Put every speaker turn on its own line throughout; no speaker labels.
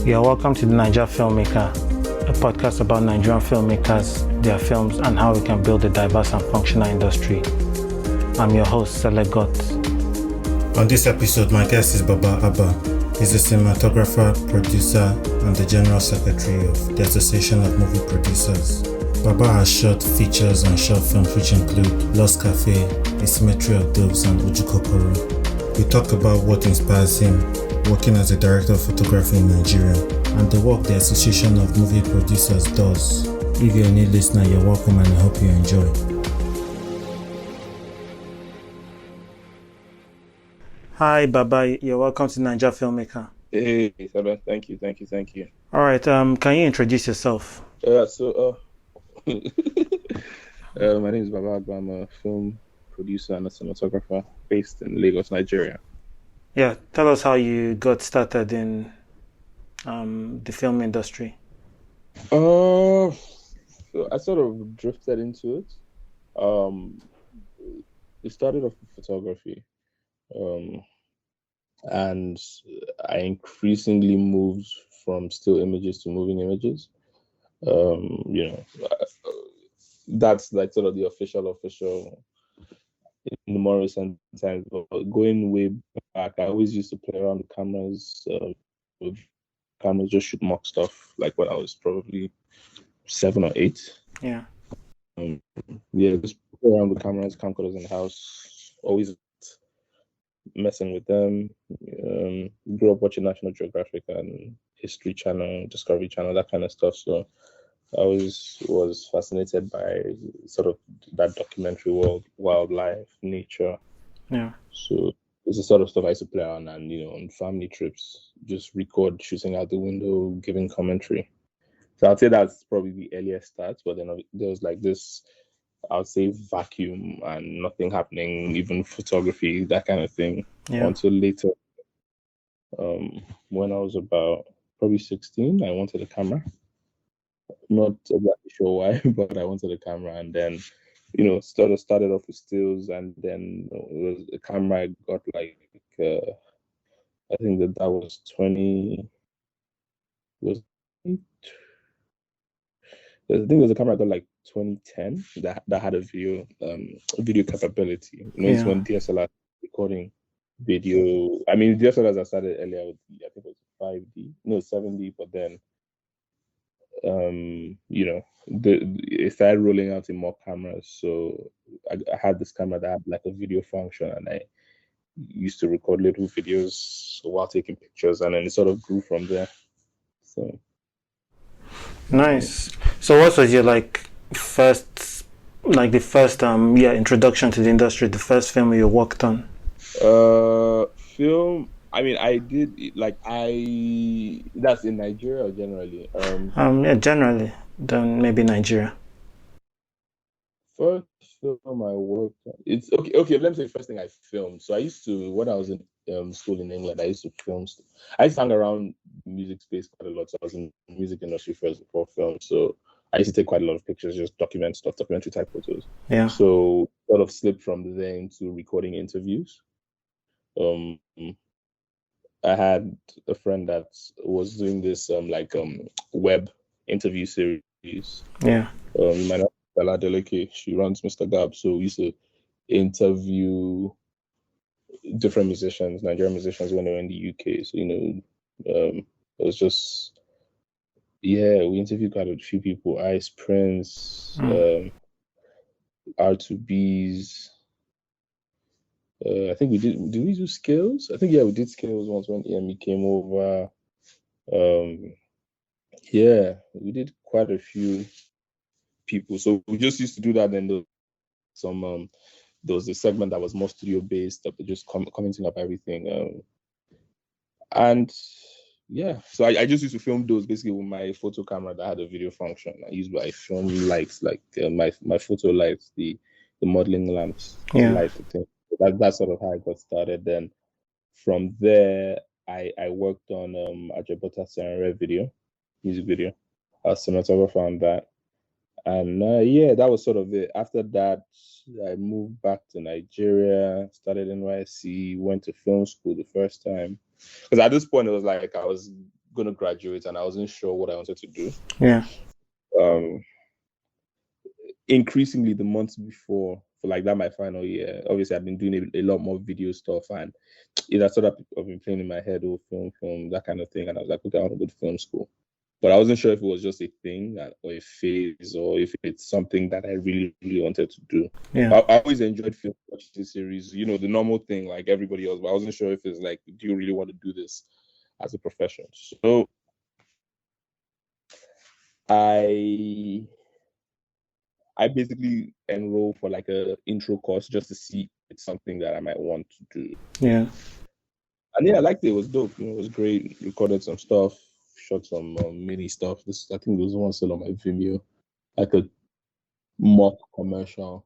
You're welcome to the Naija Filmmaker, a podcast about Nigerian filmmakers, their films, and how we can build a diverse and functional industry. I'm your host, Selegot.
On this episode, my guest is Baba Agba. He's a cinematographer, producer, and the General Secretary of the Association of Movie Producers. Baba has shot features and short films which include Lost Cafe, A Cemetary of Doves, and Ojukokoro. We talk about what inspires him working as a director of photography in Nigeria and the work the Association of Movie Producers does. If you're a new listener, you're welcome and I hope you enjoy.
Hi, Baba. You're welcome to Naija Filmmaker.
Hey, Saba. Thank you.
All right. Can you introduce yourself?
My name is Baba Agba. I'm a film producer and a cinematographer based in Lagos, Nigeria.
Yeah. Tell us how you got started in the film industry.
So I sort of drifted into it. It started off with photography, and I increasingly moved from still images to moving images. That's like sort of the official in the more recent times. But going way back, I always used to play around with cameras, just shoot mock stuff, like when I was probably 7 or 8.
Yeah.
Just play around with cameras, camcorders in the house, always messing with them. Grew up watching National Geographic and History Channel, Discovery Channel, that kind of stuff. So I always was fascinated by sort of that documentary world, wildlife, nature.
Yeah.
So it's the sort of stuff I used to play on, and on family trips, just record shooting out the window, giving commentary. So I'd say that's probably the earliest start, but then there was like this, I'd say, vacuum and nothing happening, even photography, that kind of thing, until later. When I was about probably 16, I wanted a camera. Not exactly sure why, but I wanted a camera, and then started off with stills, and then it was a camera I got like I think that was 20 was I think it was a camera I got like 2010 that had a video capability. It's when DSLR recording video. I mean, DSLRs I started earlier with, I think it was 5D, no 7D, but then it started rolling out in more cameras. So I had this camera that had like a video function, and I used to record little videos while taking pictures, and then it sort of grew from there. So
nice. So what was your first introduction to the industry, the first film you worked on?
Film, I mean, I did that's in Nigeria or generally?
Generally, then maybe Nigeria.
First film I worked on, it's okay, let me say the first thing I filmed. So I used to, when I was in school in England, I used to film stuff. I used to hang around music space quite a lot. So I was in the music industry first before film. So I used to take quite a lot of pictures, just document stuff, documentary type photos.
Yeah.
So sort of slipped from there into recording interviews. I had a friend that was doing this web interview series.
Yeah.
You might know Bella Deleke. She runs Mr. Gab. So we used to interview different musicians, Nigerian musicians, when they were in the UK. So it was just we interviewed quite a few people. Ice Prince, R2Bs. I think we did we do Skills? I think we did Skills once when EME came over. We did quite a few people. So we just used to do that. Then there was a segment that was more studio based, that just commenting up everything. So I just used to film those basically with my photo camera that had a video function. I used my film lights, like my photo lights, the modeling lamps, to light the thing. That's sort of how I got started. Then from there, I worked on Ajabota Senre music video. I was cinematographer on that. And that was sort of it. After that, I moved back to Nigeria, started NYSC, went to film school the first time. Because at this point, it was like I was gonna graduate and I wasn't sure what I wanted to do.
Yeah.
Increasingly the months before, for like that my final year, obviously I've been doing a lot more video stuff, and that sort of I've been playing in my head, film, that kind of thing. And I was like, okay, I want to go to film school. But I wasn't sure if it was just a thing or a phase, or if it's something that I really, really wanted to do.
Yeah.
I always enjoyed film watching series, the normal thing like everybody else, but I wasn't sure if it's like, do you really want to do this as a profession? So I basically enrolled for like a intro course just to see if it's something that I might want to do.
Yeah.
And yeah, I liked it. It was dope. It was great. Recorded some stuff, shot some mini stuff. I think there was one still on my Vimeo, like a mock commercial.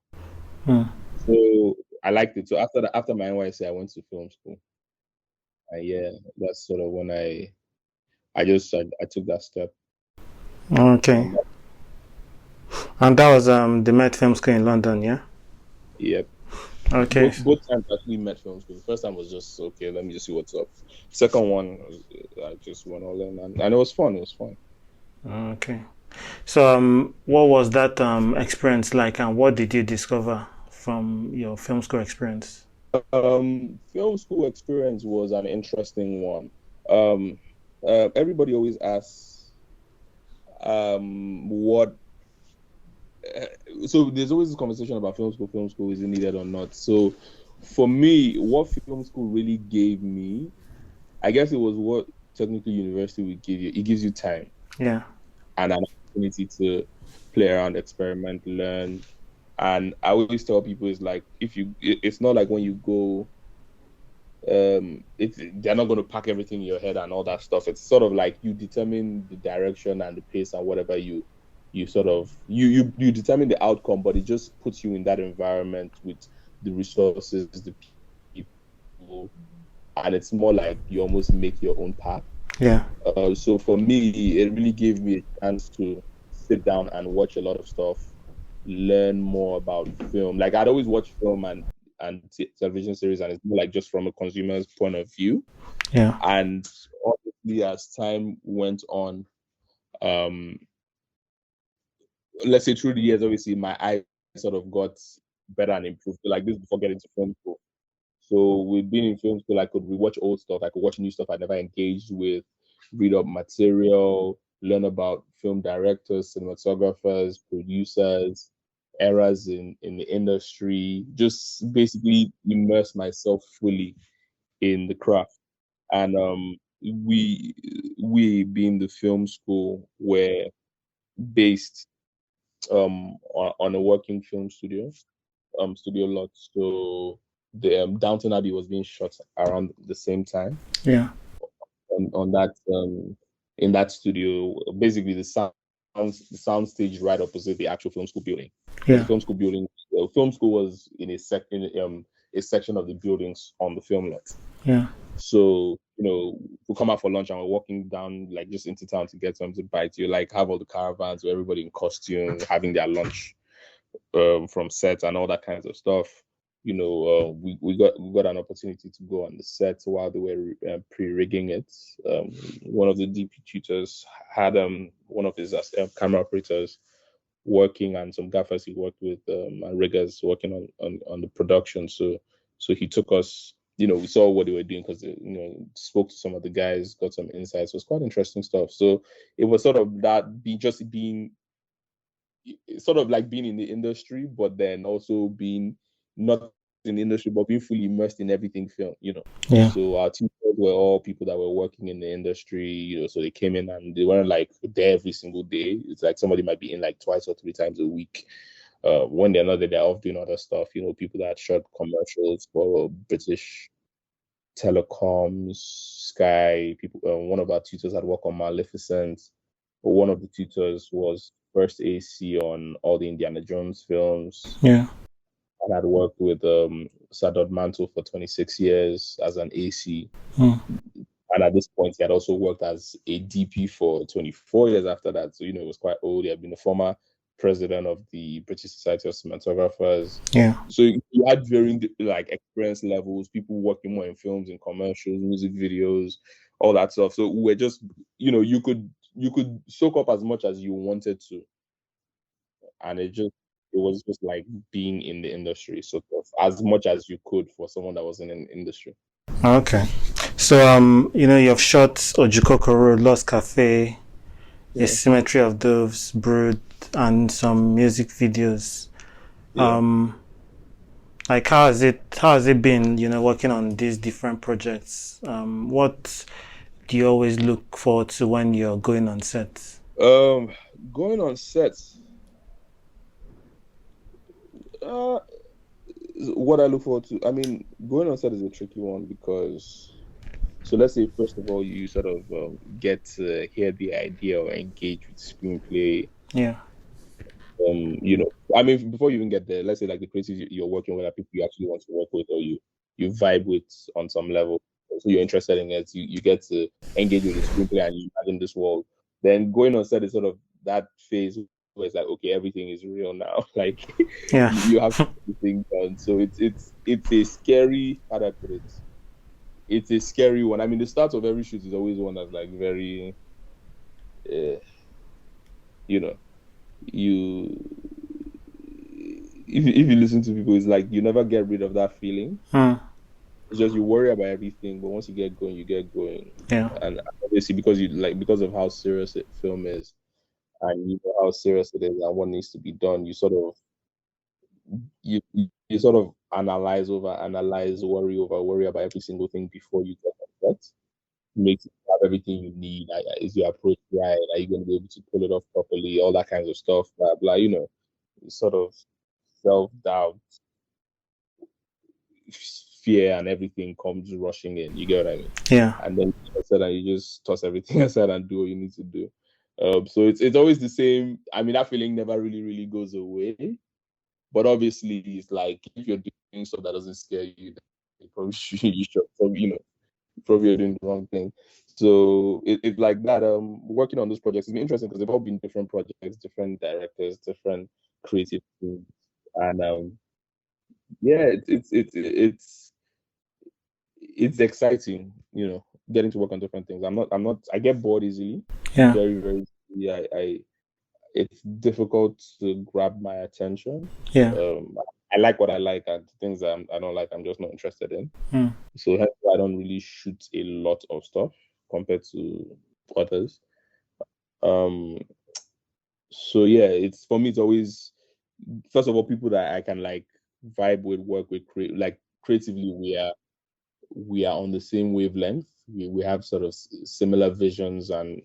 So I liked it. So after my NYC, I went to film school. And yeah, that's sort of when I took that step.
Okay. And that was the Met Film School in London, yeah?
Yep.
Okay.
Both times actually met film school. The first time was just, okay, let me just see what's up. Second one, I just went all in, and it was fun. It was fun.
Okay. So what was that experience like, and what did you discover from your film school experience?
Film school experience was an interesting one. Everybody always asks what so there's always this conversation about film school, is it needed or not? So for me, what film school really gave me, I guess it was what technically university would give you. It gives you time.
Yeah.
And an opportunity to play around, experiment, learn. And I always tell people, it's like, it's not like when you go, they're not going to pack everything in your head and all that stuff. It's sort of like you determine the direction and the pace and whatever you sort of you determine the outcome, but it just puts you in that environment with the resources, the people, and it's more like you almost make your own path.
Yeah.
So for me, it really gave me a chance to sit down and watch a lot of stuff, learn more about film. Like I'd always watch film and television series, and it's more like just from a consumer's point of view.
Yeah.
And obviously, as time went on, let's say through the years, obviously my eye sort of got better and improved. Like this before getting to film school. So we've been in film school, I could rewatch old stuff, I could watch new stuff I never engaged with, read up material, learn about film directors, cinematographers, producers, eras in the industry, just basically immerse myself fully in the craft. And we being the film school were based on a working film studio lot. So the Downton Abbey was being shot around the same time.
Yeah.
On that in that studio, basically the sound stage right opposite the actual film school building.
Yeah.
The film school building, film school was in a section of the buildings on the film lot.
Yeah.
So we come out for lunch and we're walking down like just into town to get something to bite. You like have all the caravans where everybody in costume having their lunch from set and all that kinds of stuff. We got an opportunity to go on the set while they were pre-rigging it. One of the DP tutors had one of his camera operators working, and some gaffers he worked with and riggers working on the production. So he took us. We saw what they were doing because spoke to some of the guys, got some insights. It was quite interesting stuff. So it was sort of that being sort of like being in the industry, but then also being not in the industry, but being fully immersed in everything film,
Yeah.
So our teachers were all people that were working in the industry, so they came in and they weren't like there every single day. It's like somebody might be in like twice or three times a week. When they're not there, they're off doing other stuff, people that shot commercials for British telecoms, Sky, people. One of our tutors had worked on Maleficent. One of the tutors was first AC on all the Indiana Jones films.
Yeah.
And had worked with Sadot Mantle for 26 years as an AC. And at this point, he had also worked as a DP for 24 years after that. So, it was quite old. He had been a former president of the British Society of Cinematographers.
Yeah.
So you had varying like experience levels, people working more in films and commercials, music videos, all that stuff. So we're just, you could soak up as much as you wanted to, and it was just like being in the industry, sort of, as much as you could for someone that was in an industry.
Okay. So you've shot Ojukokoro, Lost Cafe, A Cemetary of Doves, Brood, and some music videos. Like how has it been, working on these different projects? What do you always look forward to when you're going on set?
Going on sets, what I look forward to, I mean, going on set is a tricky one because, so let's say first of all, you sort of get to hear the idea or engage with screenplay.
Yeah.
I mean, before you even get there, let's say like the creatives you're working with are people you actually want to work with, or you vibe with on some level. So you're interested in it. You get to engage with the screenplay and you imagine this world. Then going on set is sort of that phase where it's like, okay, everything is real now. Like,
Yeah.
you have to get the thing done. So it's a scary, how do I put it? It's a scary one. I mean, the start of every shoot is always one that's like very, you if you listen to people, it's like you never get rid of that feeling. It's just you worry about everything, but once you get going, you get going.
Yeah.
And obviously, because of how serious film is, and you know how serious it is and what needs to be done, you sort of analyze, worry about every single thing before you get on set. Make you have everything you need. Is your approach right? Are you going to be able to pull it off properly? All that kinds of stuff. Blah blah. Sort of self-doubt, fear, and everything comes rushing in. You get what I mean?
Yeah.
And then you just toss everything aside and do what you need to do. So it's always the same. I mean, that feeling never really goes away. But obviously, it's like if you're doing stuff that doesn't scare you, then probably you should probably you're doing the wrong thing. So it's like that. Working on those projects has been interesting because they've all been different projects, different directors, different creative teams, and yeah, it's exciting, getting to work on different things. I get bored easily.
Yeah.
Very, very easily. It's difficult to grab my attention.
Yeah.
I like what I like, and things that I don't like, I'm just not interested in. So hence why I don't really shoot a lot of stuff compared to others. So yeah, it's for me. It's always, first of all, people that I can like vibe with, work with, like creatively. We are on the same wavelength. We have sort of similar visions, and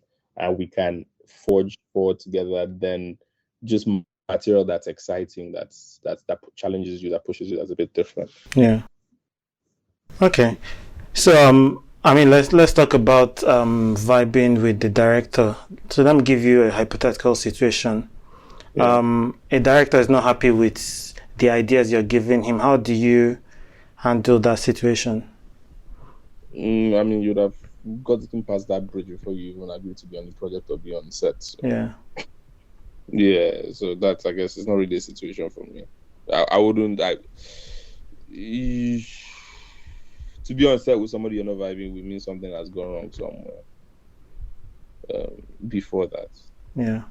we can forge forward together. Then just material that's exciting, that challenges you, that pushes you, that's a bit different.
Yeah. Okay. So I mean, let's talk about vibing with the director. So let me give you a hypothetical situation. A director is not happy with the ideas you're giving him. How do you handle that situation?
I mean, you'd have gotten past that bridge before you even agree to be on the project or be on set. So.
Yeah.
Yeah. So that's, I guess, it's not really a situation for me. I wouldn't. To be on set with somebody you're not vibing with means something has gone wrong somewhere. Before that.
Yeah.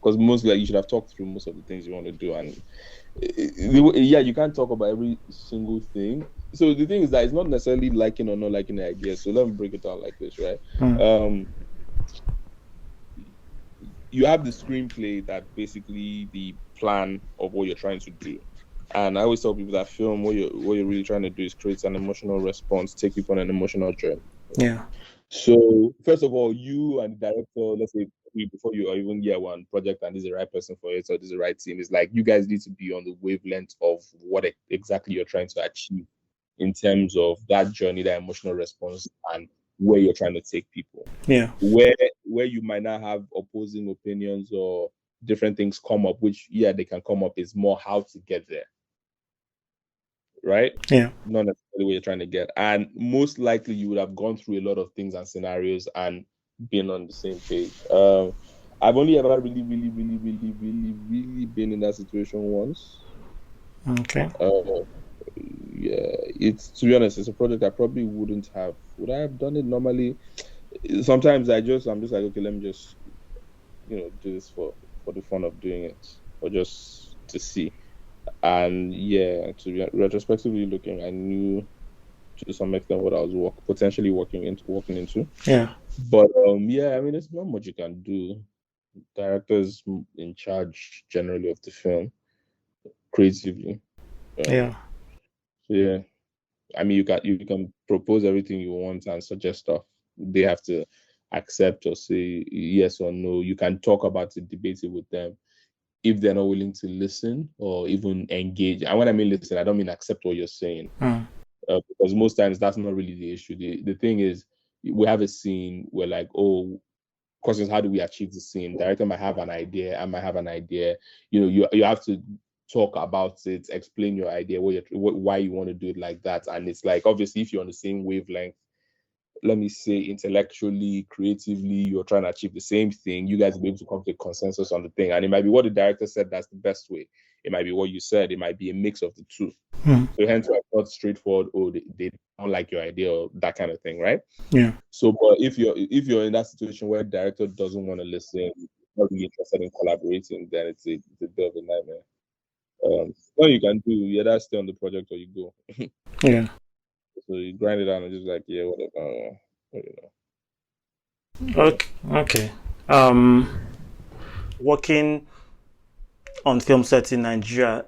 Because most you should have talked through most of the things you want to do, and you can't talk about every single thing. So the thing is that it's not necessarily liking or not liking the idea. So let me break it down like this, right? You have the screenplay, that basically the plan of what you're trying to do. And I always tell people that film, what you're really trying to do is create an emotional response, take people on an emotional journey.
Yeah.
So first of all, you and the director, let's say before you or even year one project, and this is the right person for it, or this is the right team, it's like you guys need to be on the wavelength of what exactly you're trying to achieve in terms of that journey, that emotional response, and where you're trying to take people.
Yeah.
Where you might not have opposing opinions or different things come up, which they can come up, is more how to get there. Right?
Yeah.
Not necessarily where you're trying to get. And most likely you would have gone through a lot of things and scenarios and been on the same page. I've only ever really been in that situation once.
Okay.
it's, to be honest, it's a project I probably would I have done it normally? Sometimes I'm just like, okay, let me just, do this for the fun of doing it, or just to see. And yeah, to be retrospectively looking, I knew to some extent what I was potentially walking into.
Yeah.
But yeah, I mean, there's not much you can do. Directors in charge generally of the film creatively.
Yeah.
So yeah, I mean, you can propose everything you want and suggest stuff. They have to accept or say yes or no. You can talk about it, debate it with them. If they're not willing to listen or even engage, and when I mean listen, I don't mean accept what you're saying, because most times that's not really the issue. The thing is, we have a scene where like, oh, questions, how do we achieve the scene? Director might have an idea, I might have an idea. You have to talk about it, explain your idea, why you want to do it like that. And it's like, obviously, if you're on the same wavelength, let me say intellectually, creatively, you're trying to achieve the same thing, you guys will be able to come to a consensus on the thing. And it might be what the director said, that's the best way. It might be what you said, it might be a mix of the two. So hence why it's not straightforward, oh, they don't like your idea or that kind of thing, right?
Yeah.
So, but if you're in that situation where the director doesn't want to listen, not really interested in collaborating, then it's a bit of a nightmare. What you can do, you either stay on the project or you go.
Yeah.
So you grind it out and just like, yeah, whatever.
Okay. Working on film sets in Nigeria,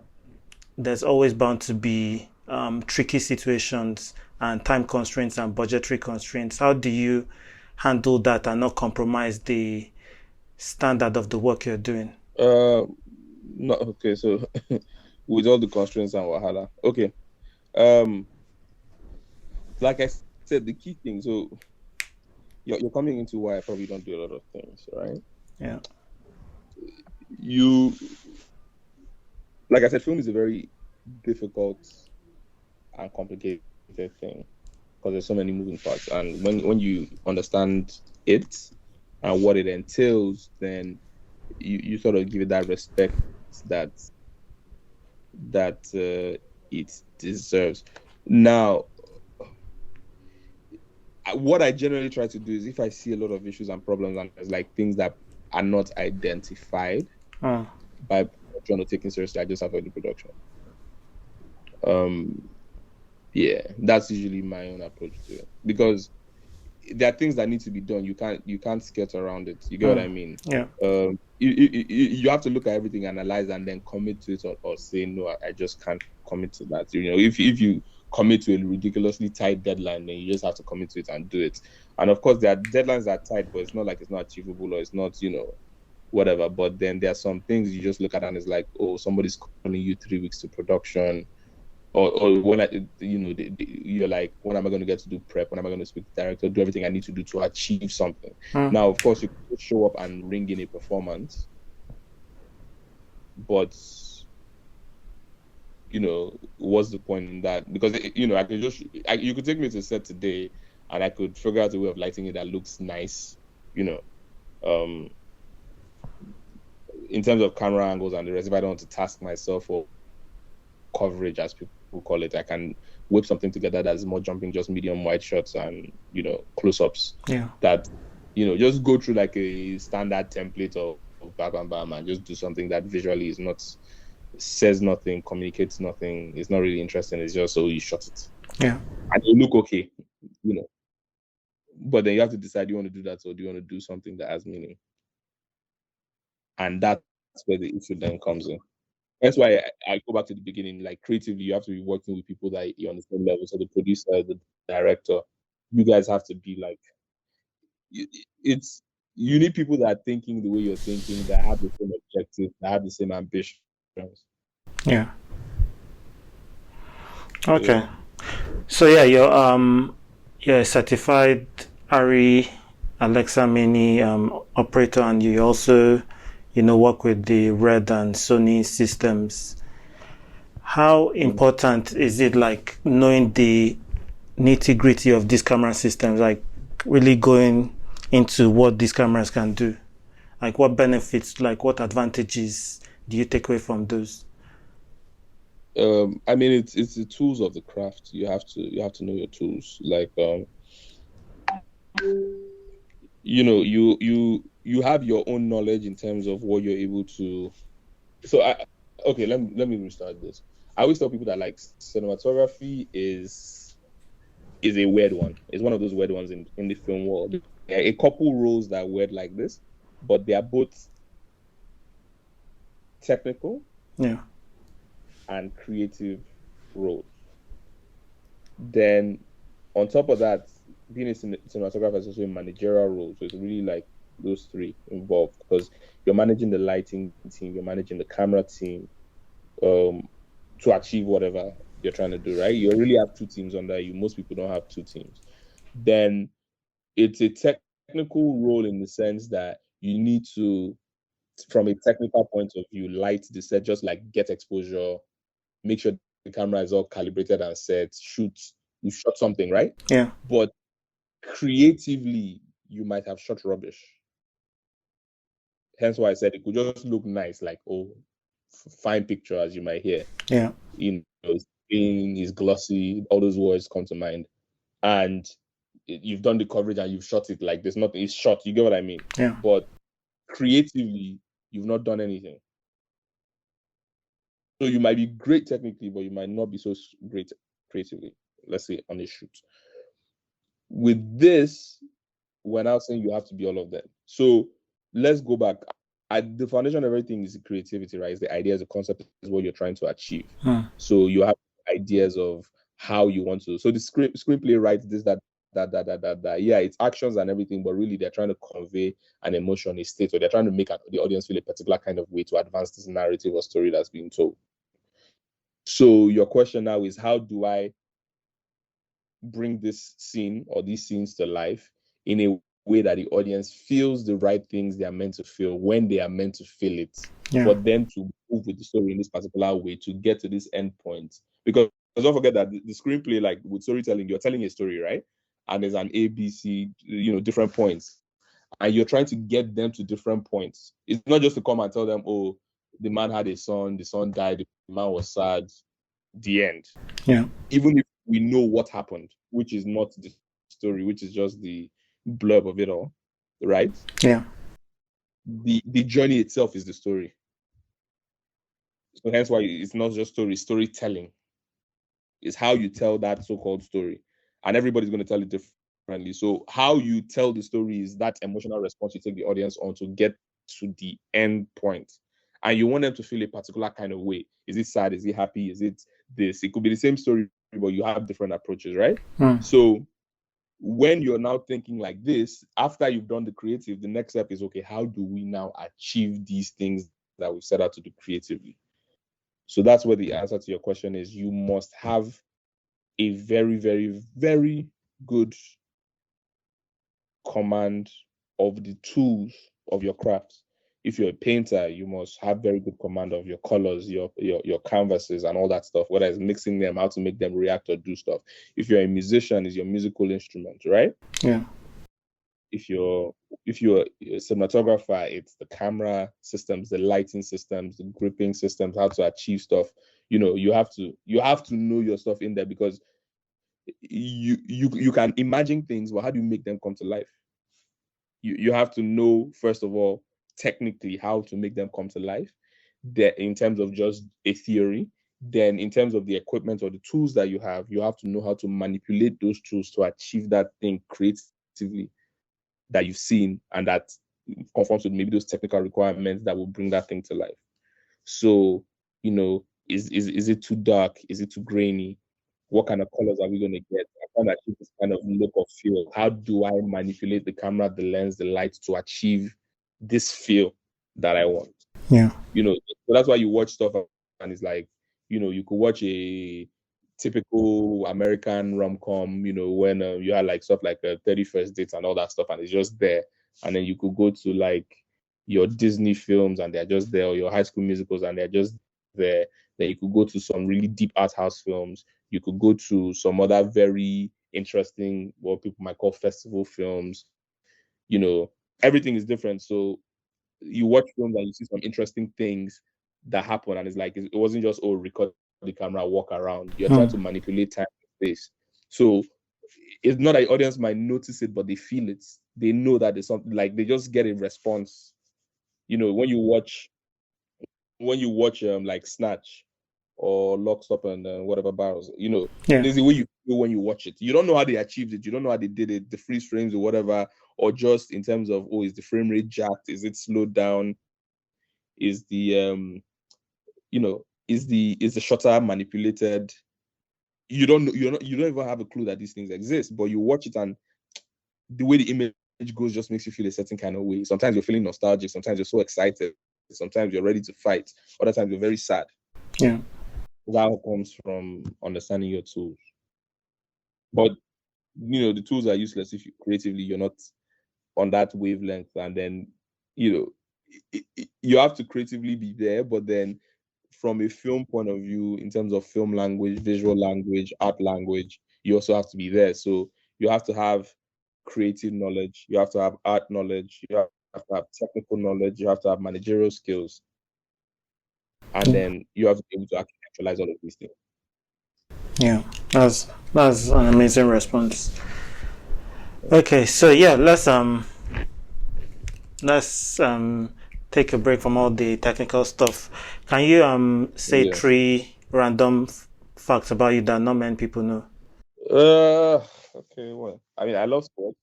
there's always bound to be tricky situations and time constraints and budgetary constraints. How do you handle that and not compromise the standard of the work you're doing?
No, okay, so with all the constraints and wahala, okay. Like I said, the key thing, so you're coming into why I probably don't do a lot of things, right?
Yeah.
Like I said, film is a very difficult and complicated thing because there's so many moving parts. And when you understand it and what it entails, then you sort of give it that respect that it deserves. Now, what I generally try to do is, if I see a lot of issues and problems and there's like things that are not identified by production or taken seriously, I just avoid the production. Yeah, that's usually my own approach to it, because there are things that need to be done. You can't skirt around it. You get what I mean?
Yeah.
You have to look at everything, analyze, and then commit to it, or say no, I just can't commit to that. If you commit to a ridiculously tight deadline, then you just have to commit to it and do it. And of course, there are deadlines that are tight, but it's not like it's not achievable or it's not, whatever. But then there are some things you just look at and it's like, oh, somebody's calling you 3 weeks to production. Or when you're like, when am I going to get to do prep? When am I going to speak to the director? Do everything I need to do to achieve something. Now, of course, you can show up and ring in a performance, but what's the point in that? Because I could you could take me to set today, and I could figure out a way of lighting it that looks nice. In terms of camera angles and the rest, if I don't want to task myself or coverage, as people call it, I can whip something together that's more jumping, just medium wide shots and close-ups.
Yeah.
That just go through like a standard template of bam bam and just do something that visually is not, says nothing, communicates nothing, it's not really interesting. It's just so you shot it.
Yeah.
And you look okay, But then you have to decide, do you want to do that or do you want to do something that has meaning? And that's where the issue then comes in. That's why I go back to the beginning. Like, creatively, you have to be working with people that you're on the same level. So the producer, the director, you guys have to be like, you need people that are thinking the way you're thinking, that have the same objective, that have the same ambitions.
Yeah. Okay. So yeah, you're a certified ARRI Alexa Mini operator, and you also work with the Red and Sony systems. How important is it, like, knowing the nitty-gritty of these camera systems, like really going into what these cameras can do? Like, what benefits, like what advantages do you take away from those?
I mean, it's the tools of the craft. You have to know your tools. Like, you have your own knowledge in terms of what you're able to. So okay, let me restart this. I always tell people that like cinematography is a weird one. It's one of those weird ones in the film world. There are a couple roles that are weird like this, but they are both technical and creative roles. Then on top of that, being a cinematographer is also a managerial role. So it's really like those three involved because you're managing the lighting team, you're managing the camera team, to achieve whatever you're trying to do, right? You really have two teams under you. Most people don't have two teams. Then it's a technical role in the sense that you need to, from a technical point of view, light the set, just like get exposure, make sure the camera is all calibrated and set, you shot something, right?
Yeah.
But creatively, you might have shot rubbish. Hence why I said it could just look nice, like, oh, fine picture, as you might hear.
Yeah.
You know, it's clean, it's glossy, all those words come to mind. And you've done the coverage and you've shot it like there's nothing, it's shot, you get what I mean?
Yeah.
But creatively, you've not done anything. So you might be great technically, but you might not be so great creatively, let's say on a shoot. With this, we're now saying you have to be all of them. So let's go back. The foundation of everything is the creativity, right? It's the ideas, the concept is what you're trying to achieve. So you have ideas of how you want to. So the screenplay writes this, that. Yeah, it's actions and everything, but really they're trying to convey an emotion, a state, or they're trying to make the audience feel a particular kind of way to advance this narrative or story that's being told. So your question now is, how do I bring this scene or these scenes to life in a way that the audience feels the right things they are meant to feel when they are meant to feel it, but then to move with the story in this particular way to get to this end point? Because don't forget that the screenplay, like with storytelling, you're telling a story, right? And there's an A, B, C, different points, and you're trying to get them to different points. It's not just to come and tell them, oh, the man had a son, the son died, the man was sad, the end.
Yeah.
Even if we know what happened, which is not the story, which is just the blurb of it all, right?
Yeah.
The journey itself is the story. So hence why it's not just storytelling. It's how you tell that so-called story. And everybody's going to tell it differently. So how you tell the story is that emotional response you take the audience on to get to the end point. And you want them to feel a particular kind of way. Is it sad? Is it happy? Is it this? It could be the same story, but you have different approaches, right? So when you're now thinking like this, after you've done the creative, the next step is, okay, how do we now achieve these things that we've set out to do creatively? So that's where the answer to your question is. You must have a very, very, very good command of the tools of your craft. If you're a painter, you must have very good command of your colors, your canvases and all that stuff, whether it's mixing them, how to make them react or do stuff. If you're a musician, is your musical instrument, right?
Yeah.
If you're a cinematographer, it's the camera systems, the lighting systems, the gripping systems, how to achieve stuff. You have to know your stuff in there, because you can imagine things, but how do you make them come to life? You have to know, first of all, technically how to make them come to life, that in terms of just a theory. Then in terms of the equipment or the tools that you have to know how to manipulate those tools to achieve that thing creatively that you've seen and that conforms with maybe those technical requirements that will bring that thing to life. So, is it too dark? Is it too grainy? What kind of colors are we going to get? I want to achieve this kind of look or feel. How do I manipulate the camera, the lens, the light to achieve this feel that I want?
Yeah.
So that's why you watch stuff and it's like, you could watch a typical American rom-com, when you had like stuff like 31st Dates and all that stuff, and it's just there. And then you could go to like your Disney films and they're just there, or your High School Musicals and they're just there. Then you could go to some really deep art house films. You could go to some other very interesting, what people might call festival films. Everything is different. So you watch films and you see some interesting things that happen, and it's like it wasn't just recorded the camera, walk around. You're trying to manipulate time and space. So it's not that the audience might notice it, but they feel it. They know that there's something, like they just get a response. You know, when you watch like Snatch or Lock, Stop and whatever barrels, you know, there's the way you feel when you watch it. You don't know how they achieved it. You don't know how they did it, the freeze frames or whatever, or just in terms of, is the frame rate jacked? Is it slowed down? Is the is the shutter manipulated? You don't know. You don't even have a clue that these things exist. But you watch it, and the way the image goes just makes you feel a certain kind of way. Sometimes you're feeling nostalgic. Sometimes you're so excited. Sometimes you're ready to fight. Other times you're very sad.
Yeah,
that comes from understanding your tools. But the tools are useless if you're not on that wavelength, and then you have to creatively be there. But then from a film point of view, in terms of film language, visual language, art language, you also have to be there. So you have to have creative knowledge, you have to have art knowledge, you have to have technical knowledge, you have to have managerial skills, and then you have to be able to actualize all of these things.
Yeah, that's an amazing response. Okay, so yeah, let's take a break from all the technical stuff. Can you say 3 random facts about you that not many people know?
Okay, well, I mean, I love sports.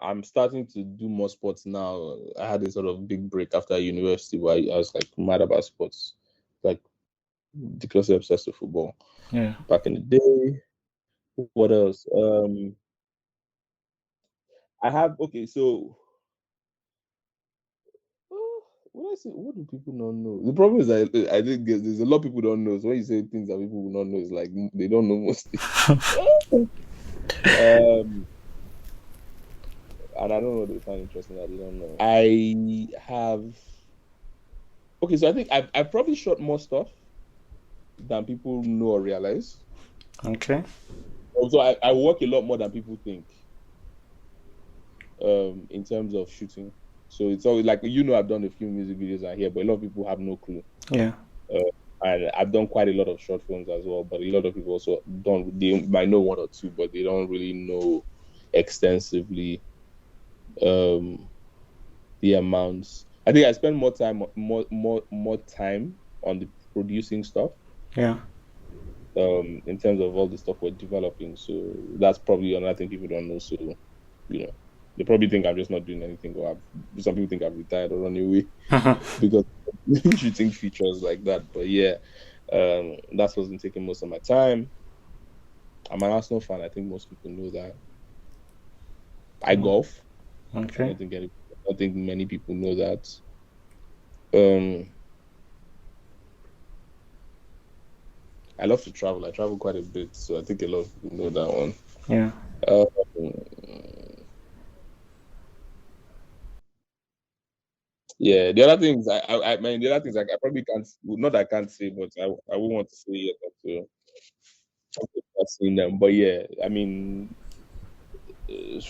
I'm starting to do more sports now. I had a sort of big break after university where I was like mad about sports, like ridiculously obsessed with football.
Yeah.
Back in the day. What else? I have so what do people not know? The problem is I think there's a lot of people don't know. So when you say things that people will not know, it's like they don't know mostly. And I don't know what they find interesting that they don't know. I have so I think I've probably shot more stuff than people know or realize.
Okay.
Also, I work a lot more than people think. In terms of shooting. So it's always like, I've done a few music videos out here, but a lot of people have no clue.
Yeah.
And I've done quite a lot of short films as well, but a lot of people also they might know one or two, but they don't really know extensively the amounts. I think I spend more time on the producing stuff.
Yeah.
In terms of all the stuff we're developing. So that's probably another thing people don't know. So, they probably think I'm just not doing anything, or some people think I've retired or run away because shooting features like that. But yeah, that's what's been taking most of my time. I'm an Arsenal fan. I think most people know that. I golf.
Okay.
I don't think many people know that. I love to travel. I travel quite a bit, so I think a lot of people know that one.
Yeah.
Yeah, the other things I mean, the other things I probably can't, not I can't say, but I won't want to say yet until I've seen them. But yeah, I mean,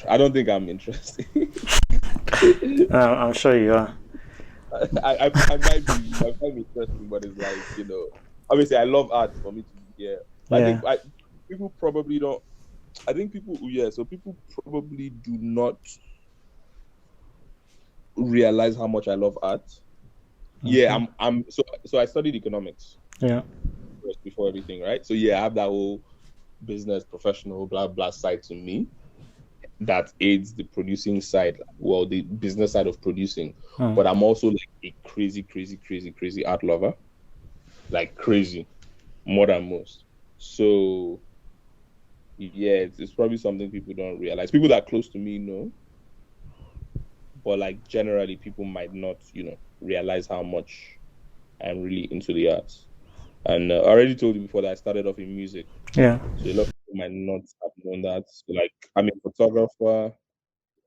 I don't think I'm interested.
I'm sure you are.
I might be, I find it interesting, but it's like, obviously I love art for me to be here. But
Yeah.
I think people probably don't. I think people probably do not realize how much I love art.
Okay.
Yeah, so I studied economics.
Yeah.
Before everything, right? So yeah, I have that whole business, professional, blah blah side to me that aids the producing side, well, the business side of producing. But I'm also like a crazy art lover, like crazy, more than most. So yeah, it's probably something people don't realize. People that are close to me know, but like generally, people might not, realize how much I'm really into the arts. And I already told you before that I started off in music.
Yeah.
So a lot of people might not have known that. So like, I'm a photographer.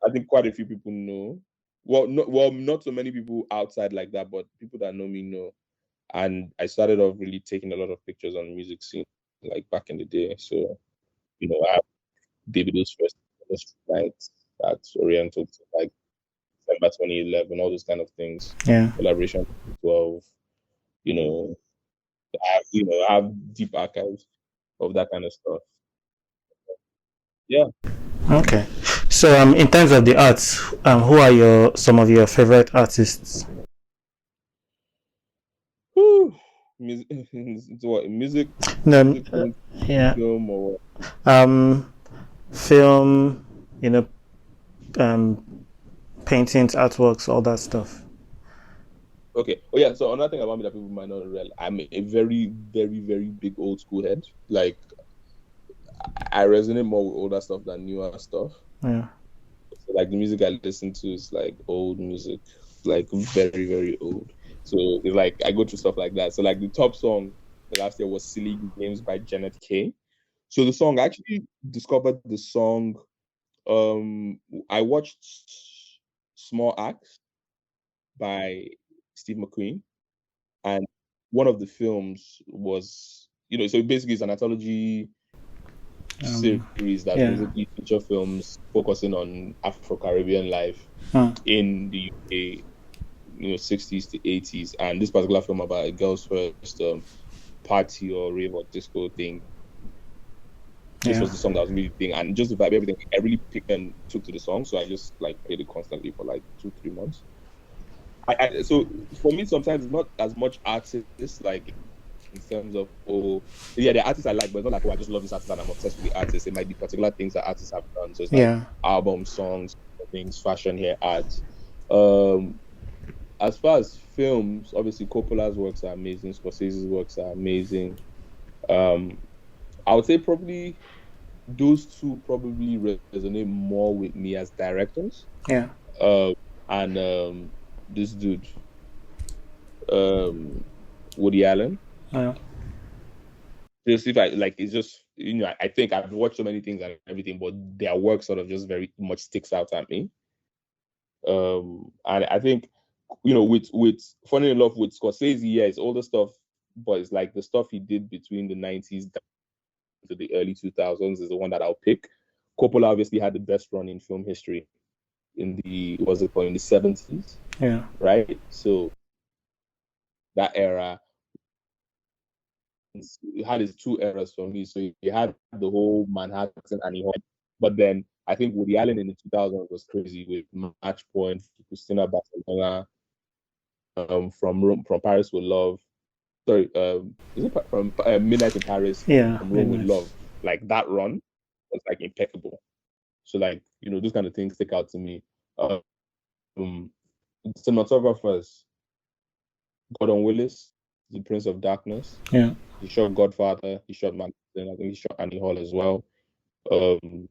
I think quite a few people know. Well, not so many people outside like that, but people that know me know. And I started off really taking a lot of pictures on the music scene, like back in the day. So, I have Davido's first nights at Oriental, like December 2011, all those kind of things.
Yeah.
Collaboration 12. I have deep archives of that kind of stuff. Yeah.
Okay. So in terms of the arts, who are some of your favorite artists?
Music, what music,
No, yeah.
film, or what?
Film, um, paintings, artworks, all that stuff.
Okay. Oh yeah. So another thing about me that people might not realize, I'm a very, very, very big old school head. Like I resonate more with older stuff than newer stuff.
Yeah.
So like the music I listen to is like old music, like very, very old. So it's like I go through stuff like that. So like the top song the last year was "Silly Games" by Janet K. So the song, I actually discovered the song. I watched Small Acts by Steve McQueen, and one of the films was, so basically it's an anthology series that
Yeah.
basically feature films focusing on Afro-Caribbean life in the UK, 60s to 80s, and this particular film about a girl's first party or rave or disco thing. This was the song that was really thing, and just the vibe, everything. I really picked and took to the song, so I just like played it constantly for like 2-3 months. So for me, sometimes it's not as much artists, like in terms of the artists I like, but it's not like I just love this artist and I'm obsessed with the artist. It might be particular things that artists have done. So it's like albums, songs, things, fashion, hair, art. As far as films, obviously Coppola's works are amazing, Scorsese's works are amazing. I would say probably those two probably resonate more with me as directors.
Yeah.
And this dude, Woody Allen.
Yeah.
Just if it's just I think I've watched so many things and everything, but their work sort of just very much sticks out at me. And I think with funny enough with Scorsese, it's older stuff, but it's like the stuff he did between the 90s to the early 2000s is the one that I'll pick. Coppola obviously had the best run in film history in the 70s.
Yeah.
Right? So that era, it had its two eras for me. So you had the whole Manhattan and but then I think Woody Allen in the 2000s was crazy with Match Point, Christina Barcelona, from Paris with Love. Sorry, is it from Midnight in Paris?
Yeah,
From Rome with Love. Like that run was like impeccable. So like those kind of things stick out to me. Cinematographers, Gordon Willis, the Prince of Darkness.
Yeah.
He shot Godfather. He shot Manhattan. I think he shot Annie Hall as well. He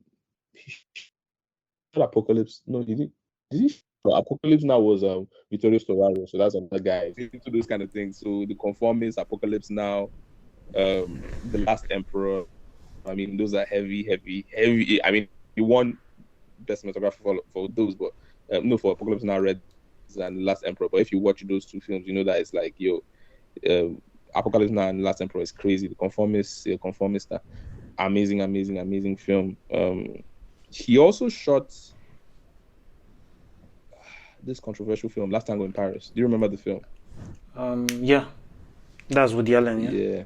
shot Apocalypse. No, he did. Did he? Apocalypse Now was Vittorio Storaro, so that's another guy into those kind of things. So The Conformist, Apocalypse Now, The Last Emperor. I mean, those are heavy. I mean, he won Best Cinematographer for those, but no, for Apocalypse Now, Red and The Last Emperor. But if you watch those two films, you know that it's like Apocalypse Now and The Last Emperor is crazy. The Conformist, amazing film. He also shot this controversial film, Last Tango in Paris. Do you remember the film?
Yeah, that's Woody Allen.
Yeah.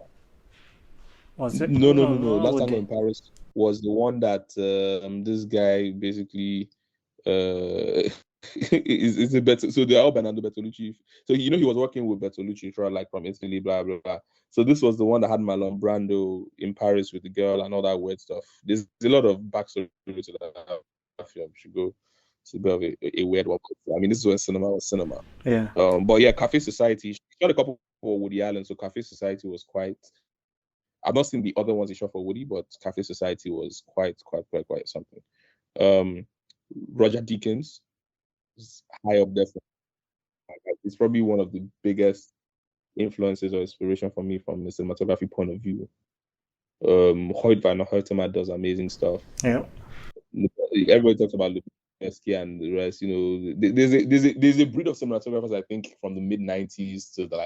Was it?
No. Last Tango in Paris was the one that this guy basically is a better. So they're all Bernardo Bertolucci. So he was working with Bertolucci throughout, like from Italy, blah blah blah. So this was the one that had Marlon Brando in Paris with the girl and all that weird stuff. There's a lot of backstory to that film. You should go. It's a bit of a weird one. I mean, this is when cinema was cinema.
Yeah.
But yeah, Cafe Society. She shot a couple for Woody Allen, so Cafe Society was quite. I've not seen the other ones he shot for Woody, but Cafe Society was quite something. Roger Deakins is high up there. It's probably one of the biggest influences or inspiration for me from a cinematography point of view. Hoyt van Hoytema does amazing stuff.
Yeah.
Everybody talks about Lubezki and the rest. There's a breed of cinematographers, I think, from the mid 90s to the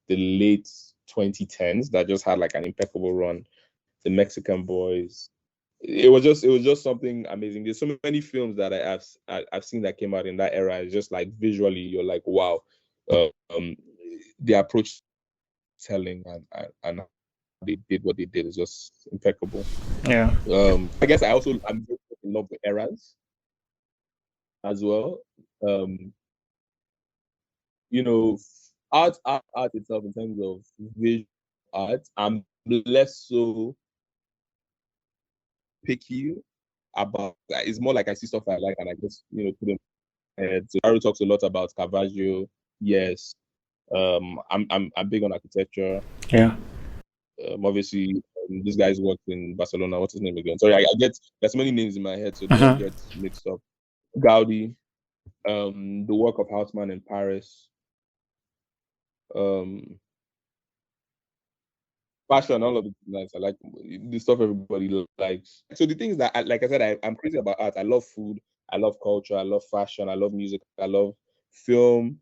late 2010s that just had like an impeccable run. The Mexican Boys. It was just something amazing. There's so many films that I've seen that came out in that era. It's just like visually, you're like, wow. The approach storytelling and how they did what they did is just impeccable.
Yeah.
I guess I'm very in love with eras as well. You know, art itself in terms of visual art, I'm less so picky about. It's more like I see stuff I like and I just put in my head. So Haru talks a lot about Caravaggio. Yes. I'm big on architecture.
Yeah.
Obviously, this guy's worked in Barcelona. What's his name again? Sorry, I get there's many names in my head, so they all get mixed up. Gaudi, the work of Haussmann in Paris, um, fashion, all of it is nice. I like the stuff everybody likes. So the thing is that, like I said, I'm crazy about art. I love food. I love culture. I love fashion. I love music. I love film.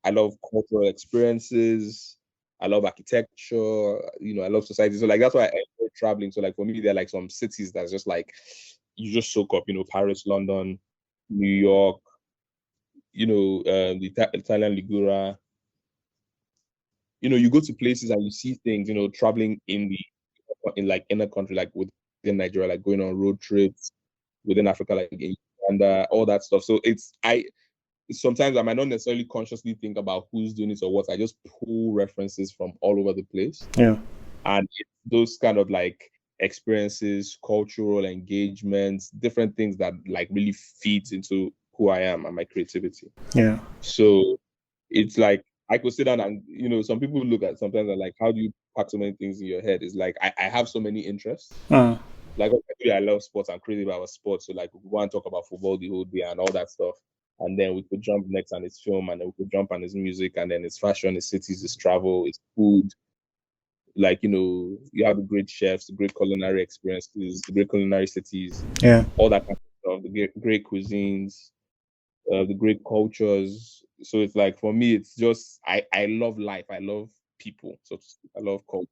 I love cultural experiences. I love architecture. I love society. So like that's why I enjoy traveling. So like for me, there are like some cities that's just like you just soak up. Paris, London, New York. The Italian Ligura. You go to places and you see things. Traveling in like inner country, like within Nigeria, like going on road trips within Africa, like in Uganda, all that stuff. So sometimes I might not necessarily consciously think about who's doing it or what. I just pull references from all over the place.
Yeah.
And it's those kind of like experiences, cultural engagements, different things that like really feeds into who I am and my creativity.
Yeah.
So it's like I could sit down and some people look at sometimes and like, how do you pack so many things in your head? It's like I have so many interests. Like I love sports. I'm crazy about sports. So like we want to talk about football the whole day and all that stuff. And then we could jump next and it's film, and then we could jump on his music, and then it's fashion, it's cities, it's travel, it's food. Like, you have the great chefs, the great culinary experiences, the great culinary cities, all that kind of stuff, the great cuisines, the great cultures. So it's like, for me, it's just, I love life. I love people. So I love culture.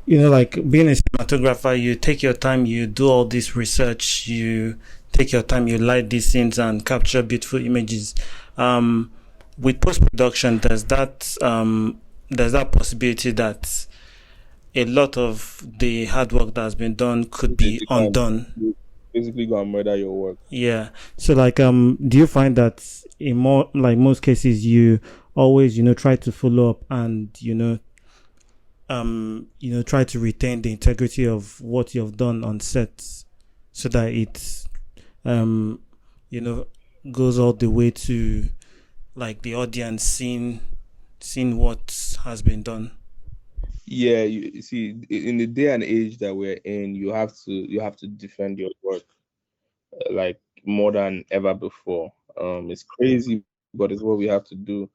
Like being a cinematographer, you take your time, you do all this research, you take your time, you light these scenes and capture beautiful images. With post-production, there's that possibility that a lot of the hard work that has been done could be undone.
You basically go and murder your work.
Yeah. So like, do you find that in most cases you always, try to follow up and, try to retain the integrity of what you've done on set so that it, goes all the way to like the audience seeing what has been done?
Yeah, you see, in the day and age that we're in, you have to defend your work like more than ever before. It's crazy, but it's what we have to do.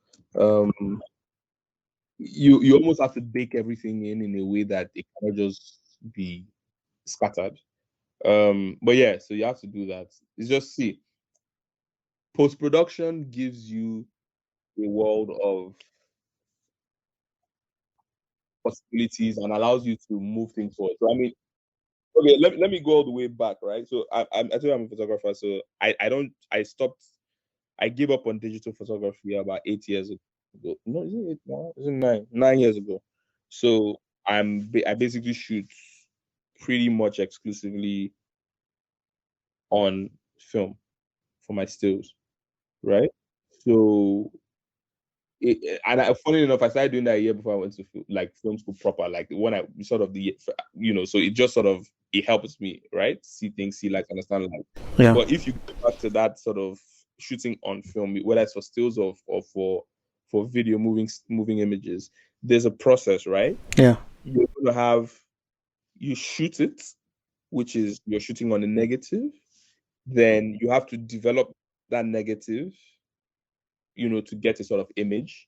You almost have to bake everything in a way that it cannot just be scattered. But yeah, so you have to do that. It's just post-production gives you a world of possibilities and allows you to move things forward. So I mean, okay, let me go all the way back, right? So I tell you I'm a photographer, so I gave up on digital photography about 8 years ago. No, is it 8 now? Is it 9? 9 years ago. So I basically shoot pretty much exclusively on film for my stills, right? So funny enough, I started doing that a year before I went to film school proper. Like when I sort of so it just sort of it helps me, right? See things, see light, understand light.
Yeah.
But if you go back to that sort of shooting on film, whether it's for stills or for video moving images, there's a process, right?
Yeah.
You're gonna you shoot it, which is you're shooting on a negative, then you have to develop that negative to get a sort of image,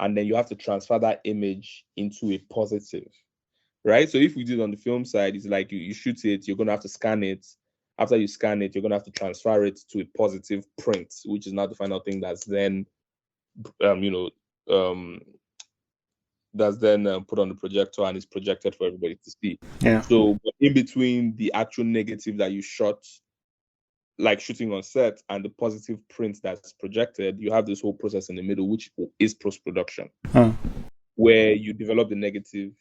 and then you have to transfer that image into a positive, right? So if we do it on the film side, it's like you shoot it, you're going to have to scan it. After you scan it, you're going to have to transfer it to a positive print, which is not the final thing that's then, that's then put on the projector and is projected for everybody to see.
Yeah.
So in between the actual negative that you shot, like shooting on set, and the positive print that's projected, you have this whole process in the middle, which is post-production. where you develop the negative.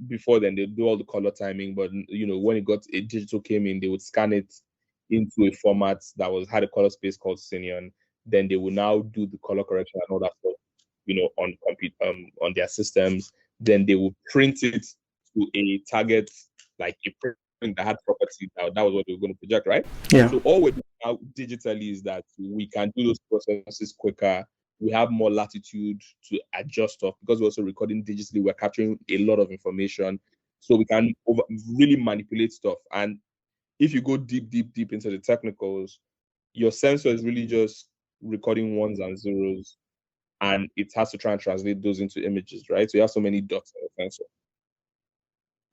Before then, they do all the color timing, but when it got a digital came in, they would scan it into a format that had a color space called Cineon. Then they will now do the color correction and all that stuff, on their systems. Then they will print it to a target, like a print that had property. That was what they were going to project, right?
Yeah.
So all we're doing now digitally is that we can do those processes quicker. We have more latitude to adjust stuff because we're also recording digitally. We're capturing a lot of information, so we can really manipulate stuff. And if you go deep into the technicals, your sensor is really just recording ones and zeros, and it has to try and translate those into images, right? So you have so many dots on the sensor.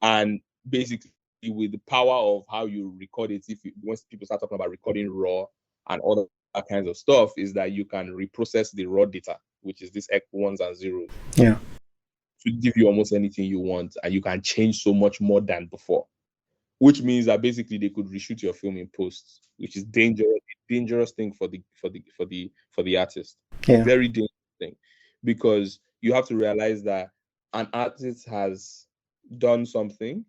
And basically, with the power of how you record it, once people start talking about recording raw and all that kinds of stuff, is that you can reprocess the raw data, which is this ones and zeros,
Yeah.
to give you almost anything you want, and you can change so much more than before. Which means that basically they could reshoot your film in post, which is dangerous thing for the artist.
Yeah.
Very dangerous thing, because you have to realize that an artist has done something,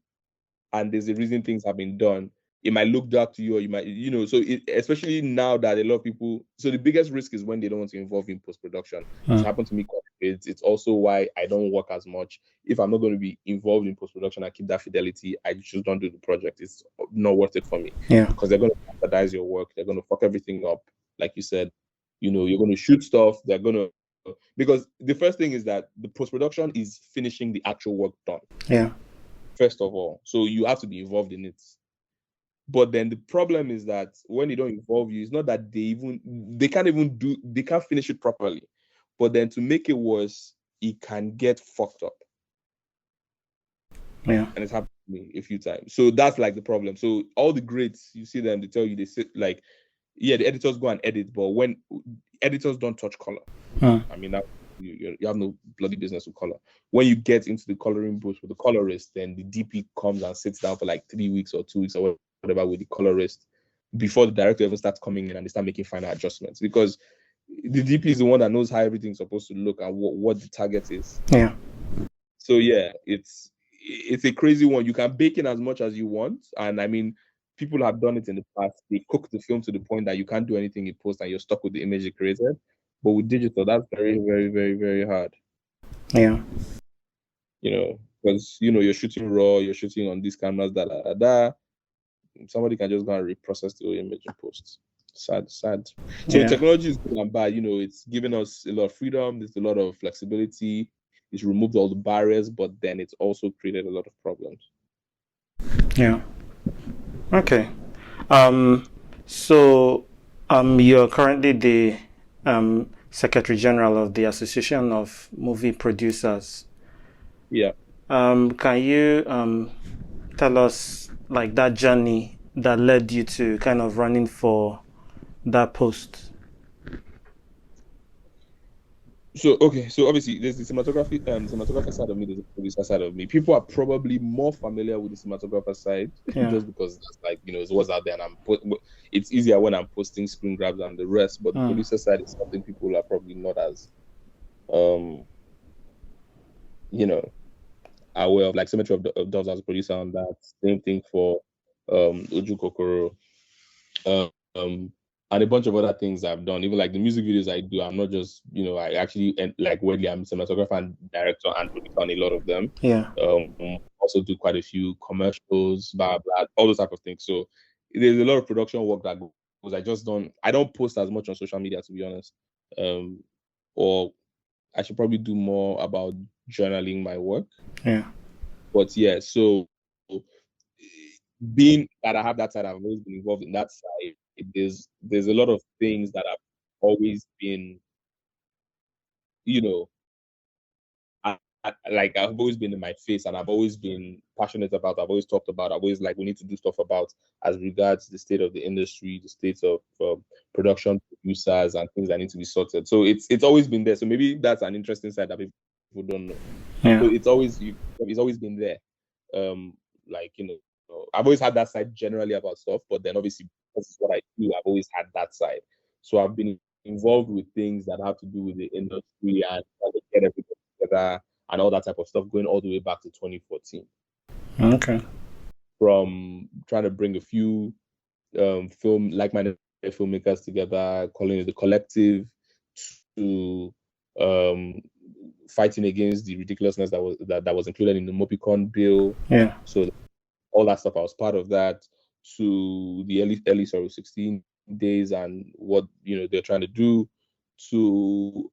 and there's a reason things have been done. It might look dark to you, or you might, especially now that a lot of people. So the biggest risk is when they don't want to involve in post-production. It's happened to me quite a bit. It's also why I don't work as much. If I'm not going to be involved in post-production, I keep that fidelity. I just don't do the project. It's not worth it for me.
Yeah.
Because they're going to standardize your work. They're going to fuck everything up. Like you said, you're going to shoot stuff. They're going to, because the first thing is that the post-production is finishing the actual work done.
Yeah.
First of all, so you have to be involved in it. But then the problem is that when they don't involve you, it's not that they can't finish it properly. But then to make it worse, it can get fucked up.
Yeah.
And it's happened to me a few times. So that's like the problem. So all the greats, you see them, they tell you, they say like, yeah, the editors go and edit, but when editors don't touch color, I mean, that you have no bloody business with color. When you get into the coloring booth with the colorist, then the DP comes and sits down for like 3 weeks or 2 weeks or whatever with the colorist before the director even starts coming in and they start making final adjustments, because the DP is the one that knows how everything's supposed to look and what the target is.
Yeah.
So yeah, it's a crazy one. You can bake in as much as you want, and I mean, people have done it in the past. They cook the film to the point that you can't do anything in post and you're stuck with the image you created. But with digital, that's very, very, very, very hard.
Yeah.
Because you're shooting raw, you're shooting on these cameras, somebody can just go and reprocess the image in post. Sad. So technology is good and bad. It's giving us a lot of freedom. There's a lot of flexibility. It's removed all the barriers, but then it's also created a lot of problems.
Yeah. Okay. So, you're currently the Secretary General of the Association of Movie Producers.
Yeah.
Can you tell us like that journey that led you to kind of running for that post?
So obviously there's the cinematographer side of me, there's the producer side of me. People are probably more familiar with the cinematographer side, just because that's like, it's what's out there, and it's easier when I'm posting screen grabs and the rest. But the producer side is something people are probably not as aware of. Like Cemetary does as a producer on that. Same thing for Ojukokoro. And a bunch of other things I've done. Even like the music videos I do, I'm not just, I actually, like weirdly, I'm a cinematographer and director and producer on a lot of them.
Yeah.
Also do quite a few commercials, blah, blah, all those type of things. So there's a lot of production work that goes. I don't post as much on social media, to be honest. Or I should probably do more about journaling my work.
Yeah.
But yeah, so being that I have that side, I've always been involved in that side. There's a lot of things that have always been, I've always been in my face, and I've always been passionate about. I've always talked about. I've always we need to do stuff about, as regards the state of the industry, the state of production producers, and things that need to be sorted. So it's always been there. So maybe that's an interesting side that people don't know.
Yeah.
So it's always been there. I've always had that side generally about stuff, but then obviously because it's what I do, I've always had that side. So I've been involved with things that have to do with the industry and trying to get everything together and all that type of stuff, going all the way back to 2014.
Okay.
From trying to bring a few like-minded filmmakers together, calling it the collective, to fighting against the ridiculousness that was included in the Mopicon bill.
Yeah.
So all that stuff, I was part of that. To the early 16 days and what they're trying to do, to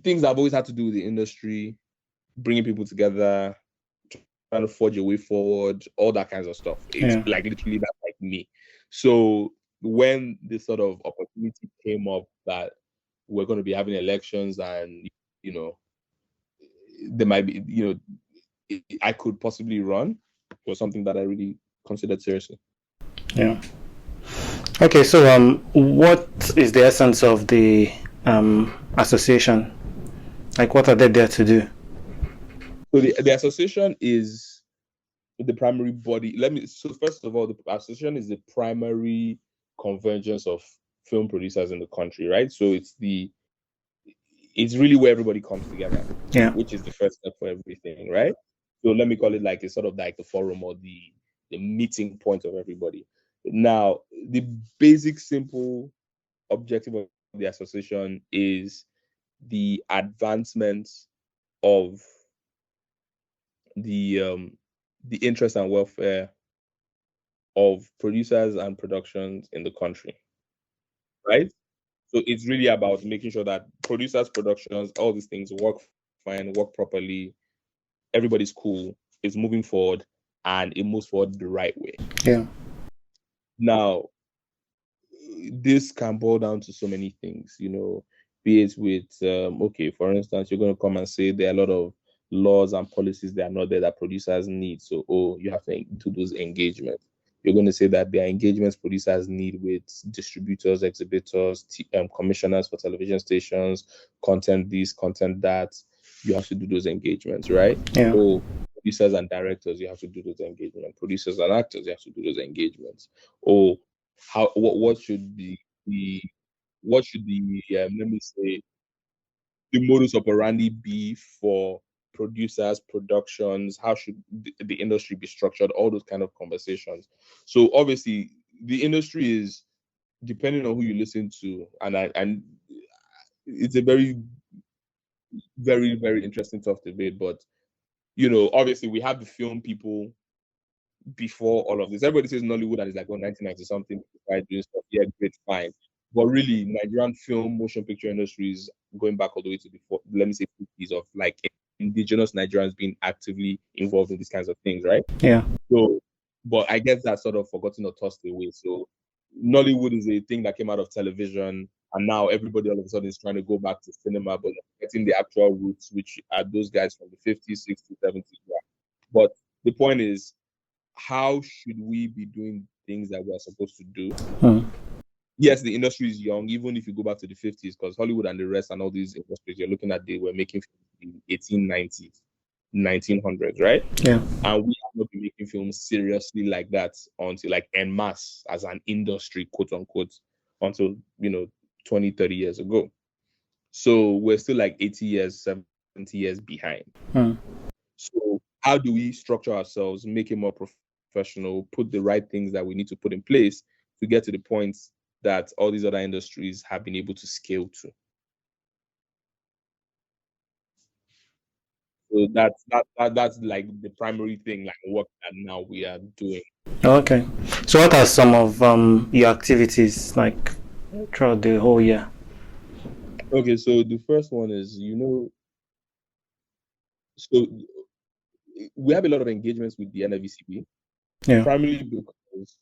things that I've always had to do with the industry, bringing people together, trying to forge a way forward, all that kinds of stuff. It's like literally that's like me. So when this sort of opportunity came up that we're going to be having elections and there might be I could possibly run, it was something that I really considered seriously.
Yeah. Okay, so what is the essence of the association? Like, what are they there to do?
So the association is the primary body. So first of all, the association is the primary convergence of film producers in the country, right? So it's really where everybody comes together, which is the first step for everything, right? So let me call it like a sort of like the forum or the meeting point of everybody. Now, the basic, simple objective of the association is the advancement of the interest and welfare of producers and productions in the country, right? So it's really about making sure that producers, productions, all these things work fine, work properly, everybody's cool, it's moving forward, and it moves forward the right way.
Yeah.
Now, this can boil down to so many things, be it with, okay, for instance, you're going to come and say there are a lot of laws and policies that are not there that producers need. So, you have to do those engagements. You're going to say that there are engagements producers need with distributors, exhibitors, commissioners for television stations, content this, content that. You have to do those engagements, right?
Yeah.
Producers and directors, you have to do those engagements. Producers and actors, you have to do those engagements. What should the let me say, the modus operandi be for producers, productions? How should the industry be structured? All those kind of conversations. So obviously, the industry is, depending on who you listen to, and it's a very, very, very interesting, tough debate. But obviously, we have the film people before all of this. Everybody says Nollywood and it's like 1990 something, doing stuff. Yeah, great, fine. But really, Nigerian film motion picture industry is going back all the way to the let me say 50s of like indigenous Nigerians being actively involved in these kinds of things, right?
Yeah.
So, but I guess that's sort of forgotten or tossed away. So Nollywood is a thing that came out of television, and now everybody all of a sudden is trying to go back to cinema, but getting the actual roots, which are those guys from the 50s, 60s, 70s. Right? But the point is, how should we be doing things that we're supposed to do? Yes, the industry is young, even if you go back to the 50s, because Hollywood and the rest and all these industries you're looking at, they were making films in 1890s, 1900s, right?
Yeah.
And we have not been making films seriously like that until like en masse as an industry, quote unquote, until 20, 30 years ago. So we're still like 80 years, 70 years behind. So how do we structure ourselves, make it more professional, put the right things that we need to put in place to get to the point that all these other industries have been able to scale to? So that's like the primary thing, like work that now we are doing.
Okay. So what are some of your activities like throughout the whole year?
Okay, so the first one is, so we have a lot of engagements with the NFVCB, primarily because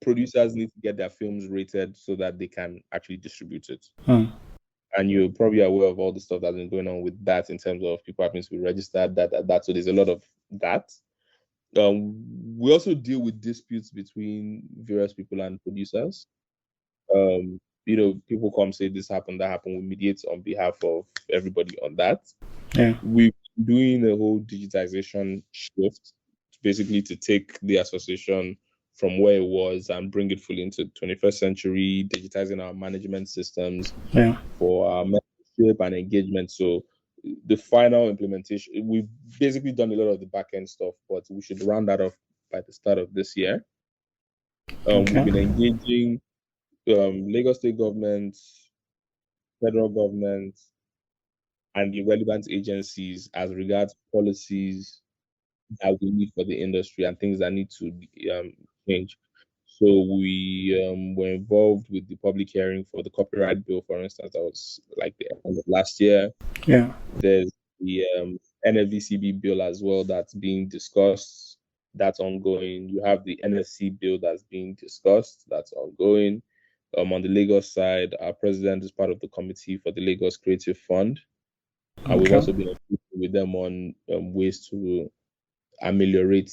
producers need to get their films rated so that they can actually distribute it. And you're probably aware of all the stuff that's been going on with that in terms of people having to be registered, that. So there's a lot of that. We also deal with disputes between various people and producers. People come say this happened, that happened. We mediate on behalf of everybody on that.
Yeah.
We're doing a whole digitization shift, basically to take the association from where it was and bring it fully into 21st century, digitizing our management systems for our membership and engagement. So the final implementation. We've basically done a lot of the back end stuff, but we should round that off by the start of this year. We've been engaging Lagos state government, federal government, and the relevant agencies as regards policies that we need for the industry and things that need to change. So we were involved with the public hearing for the copyright bill, for instance. That was like the end of last year.
Yeah.
There's the NFVCB bill as well that's being discussed. That's ongoing. You have the NFC bill that's being discussed. That's ongoing. On the Lagos side, our president is part of the committee for the Lagos Creative Fund. And we've also been with them on ways to ameliorate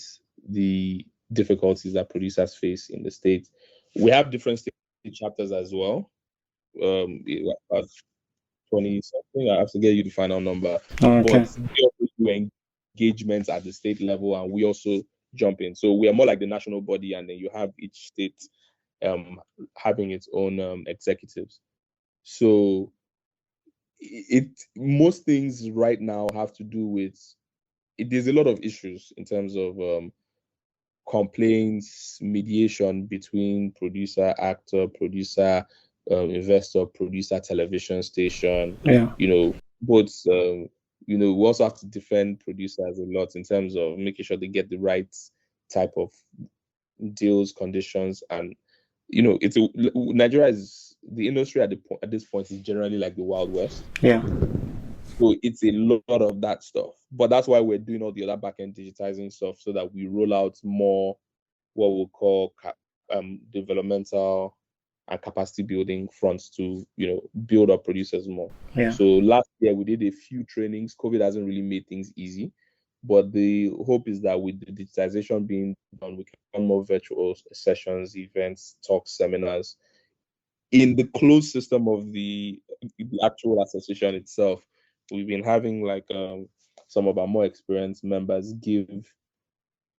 the difficulties that producers face in the state. We have different state chapters as well. About 20 something. I have to get you the final number. But we also do engagements at the state level, and we also jump in. So we are more like the national body, and then you have each state having its own executives. So most things right now have to do with there's a lot of issues in terms of complaints, mediation between producer, actor, producer, investor, producer, television station.
Yeah.
Both. We also have to defend producers a lot in terms of making sure they get the right type of deals, conditions, and Nigeria is the industry at this point is generally like the Wild West.
Yeah.
So it's a lot of that stuff. But that's why we're doing all the other back-end digitizing stuff so that we roll out more what we'll call developmental and capacity building fronts to, build up producers more.
Yeah.
So last year we did a few trainings. COVID hasn't really made things easy. But the hope is that with the digitization being done, we can run more virtual sessions, events, talks, seminars. In the closed system of the actual association itself, we've been having some of our more experienced members give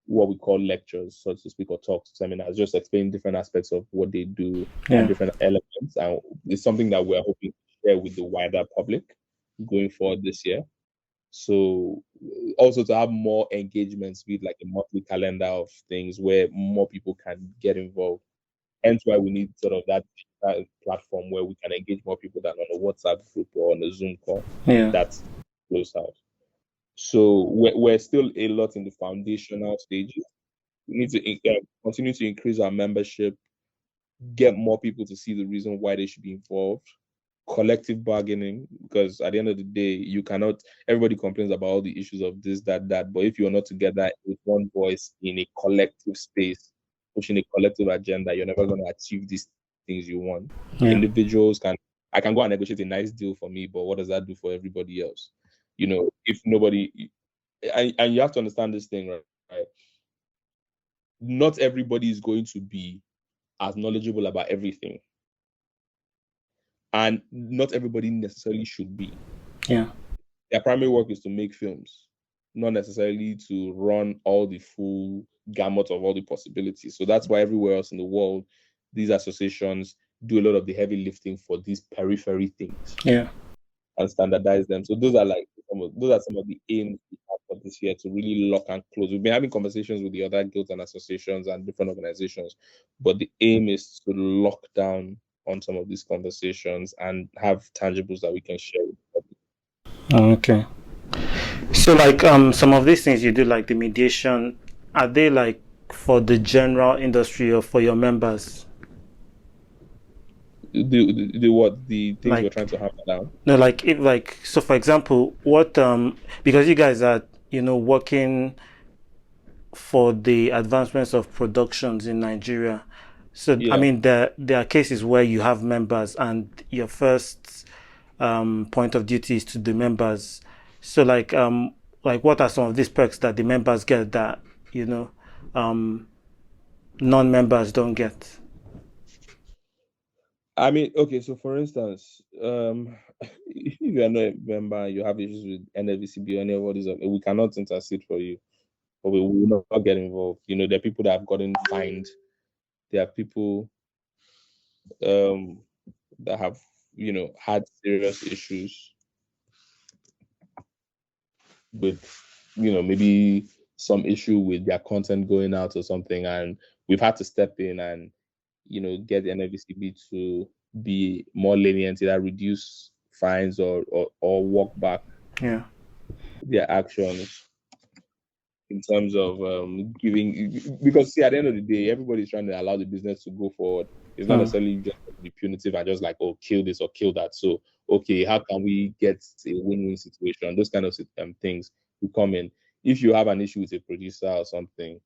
what we call lectures, so to speak, or talks, seminars, just explain different aspects of what they do and different elements. And it's something that we're hoping to share with the wider public going forward this year. So also to have more engagements with like a monthly calendar of things where more people can get involved. Hence why we need sort of that platform where we can engage more people than on a WhatsApp group or on a Zoom call.
Yeah.
That's closed out. So we're still a lot in the foundational stages. We need to continue to increase our membership, get more people to see the reason why they should be involved, collective bargaining, because at the end of the day, everybody complains about all the issues of this, that, but if you're not together with one voice in a collective space, pushing a collective agenda, you're never going to achieve these things you want.
Yeah.
Individuals I can go and negotiate a nice deal for me, but what does that do for everybody else? If nobody, and you have to understand this thing, right? Not everybody is going to be as knowledgeable about everything. And not everybody necessarily should be.
Yeah.
Their primary work is to make films, not necessarily to run all the full gamut of all the possibilities. So that's why everywhere else in the world, these associations do a lot of the heavy lifting for these periphery things.
Yeah.
And standardize them. So those are some of the aims we have for this year, to really lock and close. We've been having conversations with the other guilds and associations and different organizations, but the aim is to lock down on some of these conversations and have tangibles that we can share with the public.
Okay. So some of these things you do, like the mediation, are they like for the general industry or for your members?
The things we're trying to hammer down?
No, so for example, what because you guys are working for the advancements of productions in Nigeria. So I mean, there are cases where you have members and your first point of duty is to the members. So what are some of these perks that the members get that non-members don't get?
I mean, okay, so for instance, if you are not a member, you have issues with NFVCB or any of all these, we cannot intercede for you, but we will not get involved. There are people that have gotten fined. There are people that have, had serious issues. with, maybe some issue with their content going out or something, and we've had to step in and, get the NFDCB to be more lenient, either reduce fines or walk back their actions in terms of giving, because see, at the end of the day, everybody's trying to allow the business to go forward. It's not necessarily just be punitive and just like, oh, kill this or kill that. So, okay, how can we get a win-win situation? Those kind of things will come in. If you have an issue with a producer or something,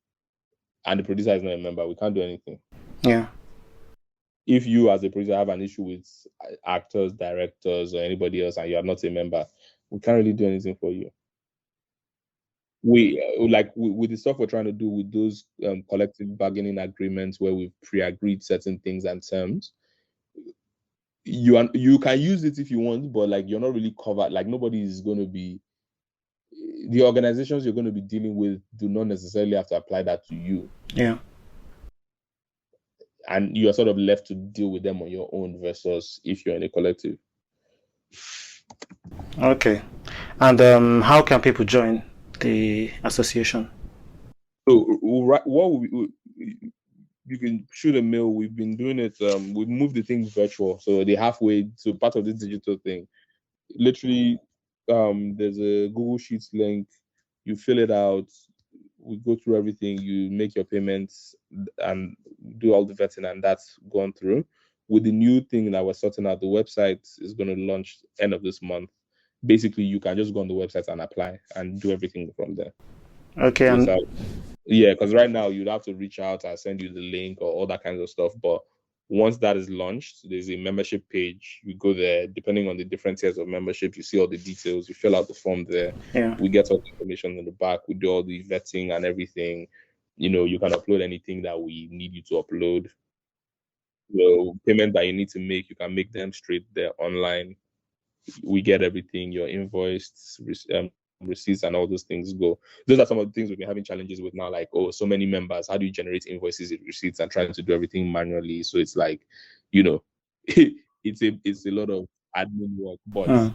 and the producer is not a member, we can't do anything.
Yeah.
If you as a producer have an issue with actors, directors, or anybody else, and you are not a member, we can't really do anything for you. We with the stuff we're trying to do with those collective bargaining agreements where we've pre-agreed certain things and terms. You can use it if you want, but like you're not really covered. Like nobody is going to be, the organizations you're going to be dealing with do not necessarily have to apply that to you.
Yeah.
And you are sort of left to deal with them on your own versus if you're in a collective.
Okay. And how can people join the association?
So you can shoot a mail. We've been doing it. We've moved the thing virtual, so the halfway. So part of this digital thing, literally, there's a Google Sheets link. You fill it out. We go through everything. You make your payments and do all the vetting, and that's gone through. With the new thing that we're sorting out, the website is going to launch end of this month. Basically, you can just go on the website and apply and do everything from there.
Okay.
Yeah, because right now you'd have to reach out and send you the link or all that kinds of stuff. But once that is launched, there's a membership page. You go there, depending on the different tiers of membership, you see all the details. You fill out the form there.
Yeah.
We get all the information in the back. We do all the vetting and everything. You can upload anything that we need you to upload. Payment that you need to make, you can make them straight there online. We get everything, your invoiced, receipts and all those things go. Those are some of the things we've been having challenges with now, like, so many members, how do you generate invoices and receipts, and trying to do everything manually? So it's like, it's a lot of admin work, but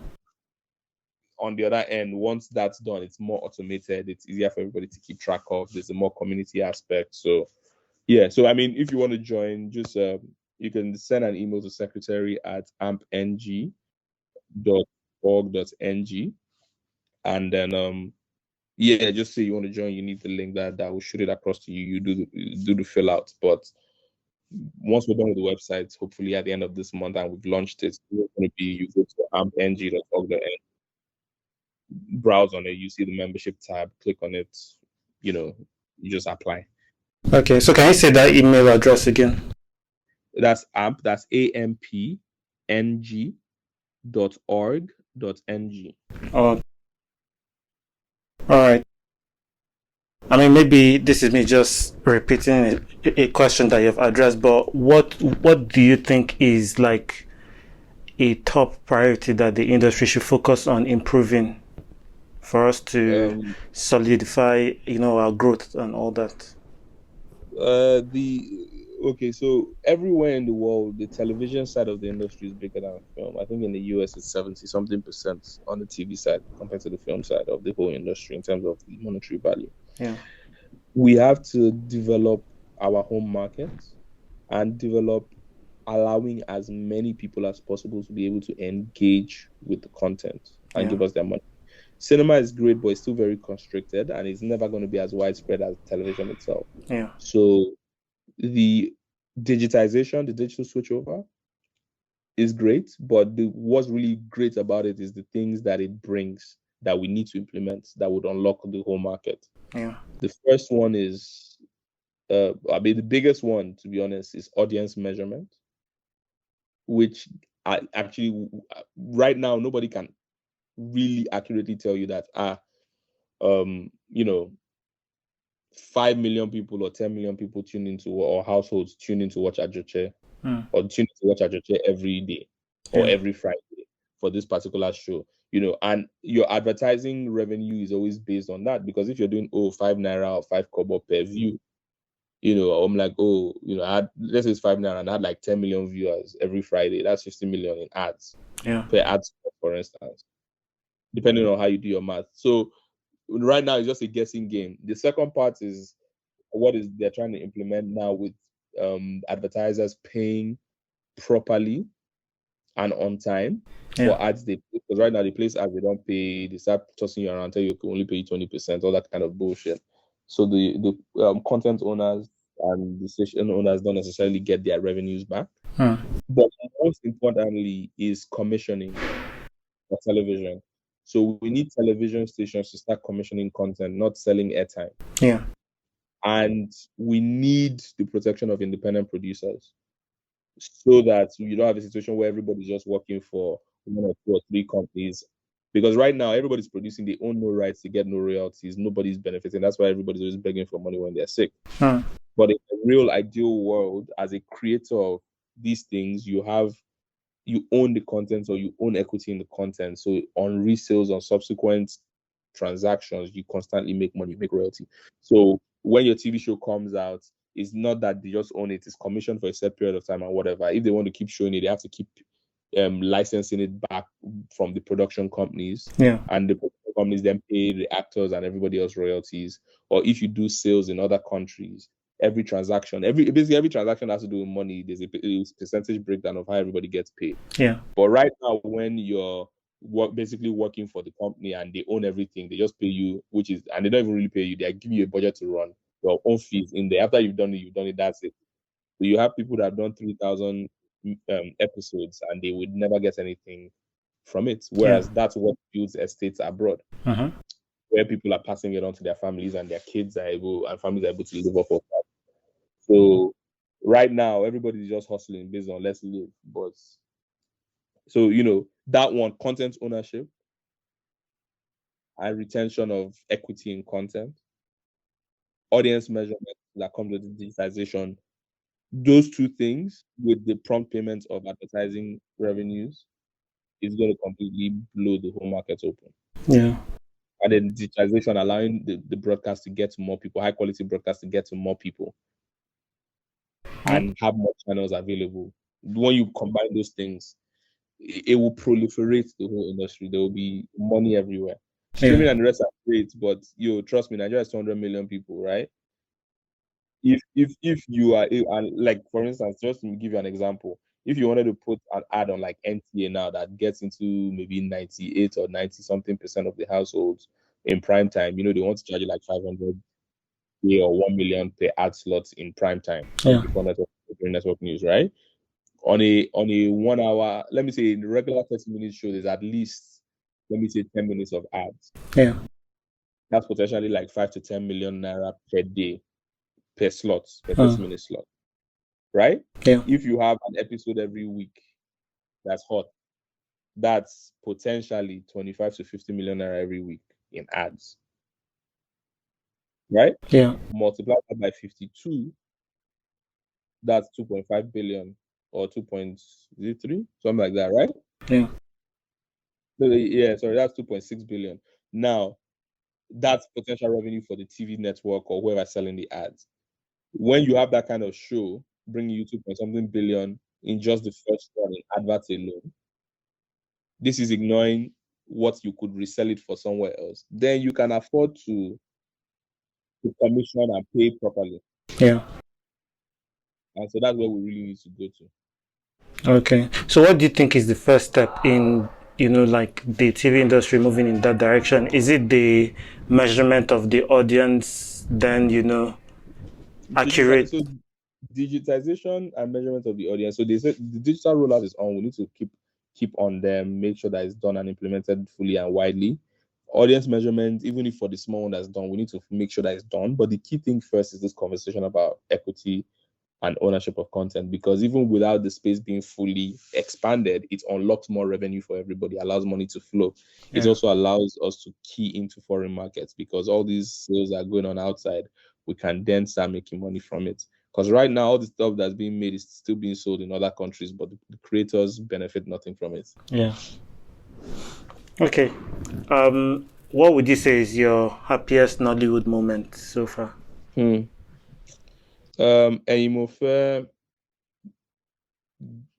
on the other end, once that's done, it's more automated, it's easier for everybody to keep track of, there's a more community aspect. So yeah, so I mean, if you want to join, just you can send an email to secretary@ampng.org.ng, and then just say you want to join. You need the link that will shoot it across to you. You do the fill out. But once we're done with the website, hopefully at the end of this month, and we've launched it, it's going to be, you go to ampng.org.ng, browse on it, you see the membership tab, click on it, you just apply.
Okay, so can you say that email address again?
That's ampng.org.ng.
Oh, all right. I mean, maybe this is me just repeating a question that you've addressed, but what do you think is like a top priority that the industry should focus on improving for us to solidify, our growth and all that?
So everywhere in the world, the television side of the industry is bigger than film. I think in the US it's 70-something% on the TV side compared to the film side of the whole industry in terms of the monetary value.
Yeah.
We have to develop our home market and develop allowing as many people as possible to be able to engage with the content and give us their money. Cinema is great, but it's still very constricted, and it's never going to be as widespread as television itself.
Yeah.
So the digitization, the digital switchover is great, but what's really great about it is the things that it brings that we need to implement that would unlock the whole market.
Yeah.
The first one is, the biggest one, to be honest, is audience measurement, which actually right now nobody can really accurately tell you that 5 million people or 10 million people tune into, or households tune in to watch Ajoche, or tune in to watch Ajoche every day or every Friday for this particular show, and your advertising revenue is always based on that, because if you're doing 5 naira or 5 kobo per view, I'm like, let's say it's 5 naira and I had like 10 million viewers every Friday, that's 50 million in ads per ad spot, for instance, depending on how you do your math. So right now it's just a guessing game. The second part is what is they're trying to implement now with advertisers paying properly and on time for ads because right now they place ads, they don't pay, they start tossing you around, tell you can only pay you 20%, all that kind of bullshit. So the content owners and the station owners don't necessarily get their revenues back. But most importantly is commissioning for television. So we need television stations to start commissioning content, not selling airtime.
Yeah.
And we need the protection of independent producers so that you don't have a situation where everybody's just working for one or two or three companies. Because right now everybody's producing, they own no rights, they get no royalties, nobody's benefiting. That's why everybody's always begging for money when they're sick. But in a real ideal world, as a creator of these things, you own the content or you own equity in the content. So on resales, on subsequent transactions, you constantly make money, make royalty. So when your TV show comes out, it's not that they just own it, it's commissioned for a set period of time and whatever. If they want to keep showing it, they have to keep licensing it back from the production companies. And the production companies then pay the actors and everybody else royalties. Or if you do sales in other countries, every transaction has to do with money. There's a percentage breakdown of how everybody gets paid. But right now, when you're basically working for the company and they own everything, they just pay you, and they don't even really pay you. They give you a budget to run your own fees in there. After you've done it, that's it. So you have people that have done 3,000 episodes and they would never get anything from it. Whereas that's what builds estates abroad, where people are passing it on to their families and their kids families are able to live off of that. So right now, everybody's just hustling based on let's live. But so, that one, content ownership and retention of equity in content, audience measurement that comes with digitization, those two things with the prompt payment of advertising revenues is going to completely blow the whole market open. And then digitization allowing the broadcast to get to more people, high quality broadcast to get to more people and have more channels available. When you combine those things, it will proliferate the whole industry. There will be money everywhere. Streaming and the rest are great, but trust me, Nigeria is 200 million people, right? If you are, and like for instance, just to give you an example, if you wanted to put an ad on like NTA now that gets into maybe 98 or 90 something percent of the households in prime time, they want to charge you like 500 or 1 million per ad slot in prime time before network news, right? On a 1 hour, let me say in the regular 30-minute show, there's at least, let me say 10 minutes of ads. That's potentially like 5 to 10 million naira per day, per 30-minute slot, right? If you have an episode every week that's hot, that's potentially 25 to 50 million naira every week in ads, right? Multiply that by 52, that's 2.5 billion or 2.03, something like that, right? Sorry, that's 2.6 billion. Now, that's potential revenue for the TV network or whoever selling the ads. When you have that kind of show bringing you 2.something billion in just the first one in adverts alone, this is ignoring what you could resell it for somewhere else. Then you can afford to commission and pay properly. And so that's where we really need to go to.
Okay. So what do you think is the first step in, like the TV industry moving in that direction? Is it the measurement of the audience, then, accurate?
So digitization and measurement of the audience. So they say the digital rollout is on. We need to keep on them, make sure that it's done and implemented fully and widely. Audience measurement, even if for the small one that's done, we need to make sure that it's done. But the key thing first is this conversation about equity and ownership of content, because even without the space being fully expanded, it unlocks more revenue for everybody, allows money to flow. It also allows us to key into foreign markets, because all these sales are going on outside, we can then start making money from it. Because right now, all the stuff that's being made is still being sold in other countries, but the creators benefit nothing from it.
Okay. What would you say is your happiest Nollywood moment so far?
Eyimofe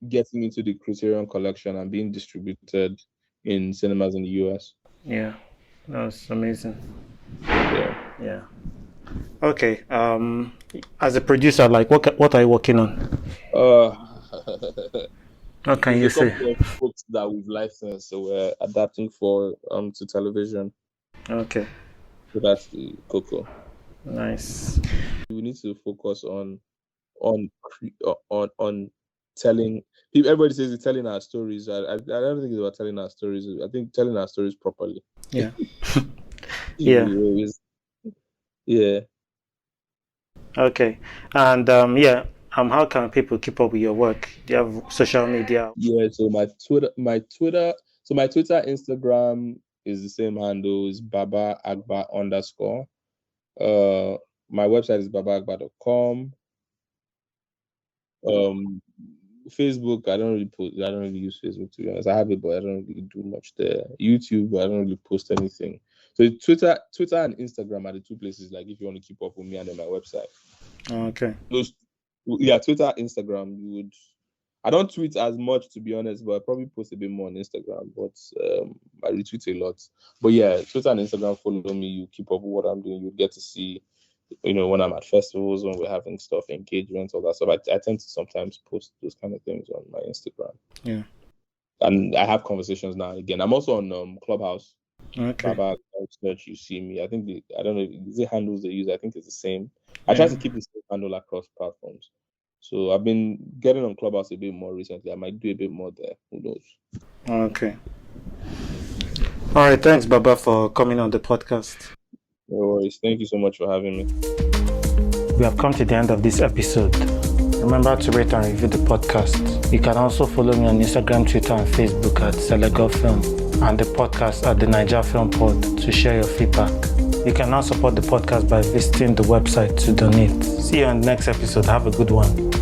getting into the Criterion collection and being distributed in cinemas in the US.
That's amazing.
Yeah.
Yeah. Okay. As a producer, like, what are you working on?
Uh,
What can
there's
you
a
say?
couple of books that we've licensed, so we're adapting for to television.
Okay.
So that's the cocoa.
Nice.
We need to focus on telling people. Everybody says it's telling our stories. I don't think it's about telling our stories. I think telling our stories properly.
Yeah. Yeah.
We always, yeah.
Okay. And yeah. How can people keep up with your work? Do you have social media?
Yeah, so my Twitter, Instagram is the same handle, is Baba Agba _ my website is babaagba.com. Facebook, I don't really use Facebook, to be honest. I have it, but I don't really do much there. YouTube, I don't really post anything. So Twitter and Instagram are the two places, like, if you want to keep up with me, and then my website.
Okay.
Yeah, Twitter, Instagram, I don't tweet as much, to be honest, but I probably post a bit more on Instagram. But I retweet a lot. But yeah, Twitter and Instagram, follow me. You keep up with what I'm doing. You get to see, when I'm at festivals, when we're having stuff, engagements, all that stuff. I tend to sometimes post those kind of things on my Instagram.
Yeah.
And I have conversations now and again. I'm also on Clubhouse.
Okay.
Baba search, you see me. I think I don't know, is it handles they use? I think it's the same. I try
Yeah.
to keep the same handle across platforms. So I've been getting on Clubhouse a bit more recently. I might do a bit more there. Who knows?
Okay. All right. Thanks, Baba, for coming on the podcast.
No worries. Thank you so much for having me.
We have come to the end of this episode. Remember to rate and review the podcast. You can also follow me on Instagram, Twitter, and Facebook at Selega Film, and the podcast at the Naija Film Pod to share your feedback. You can now support the podcast by visiting the website to donate. See you on the next episode. Have a good one.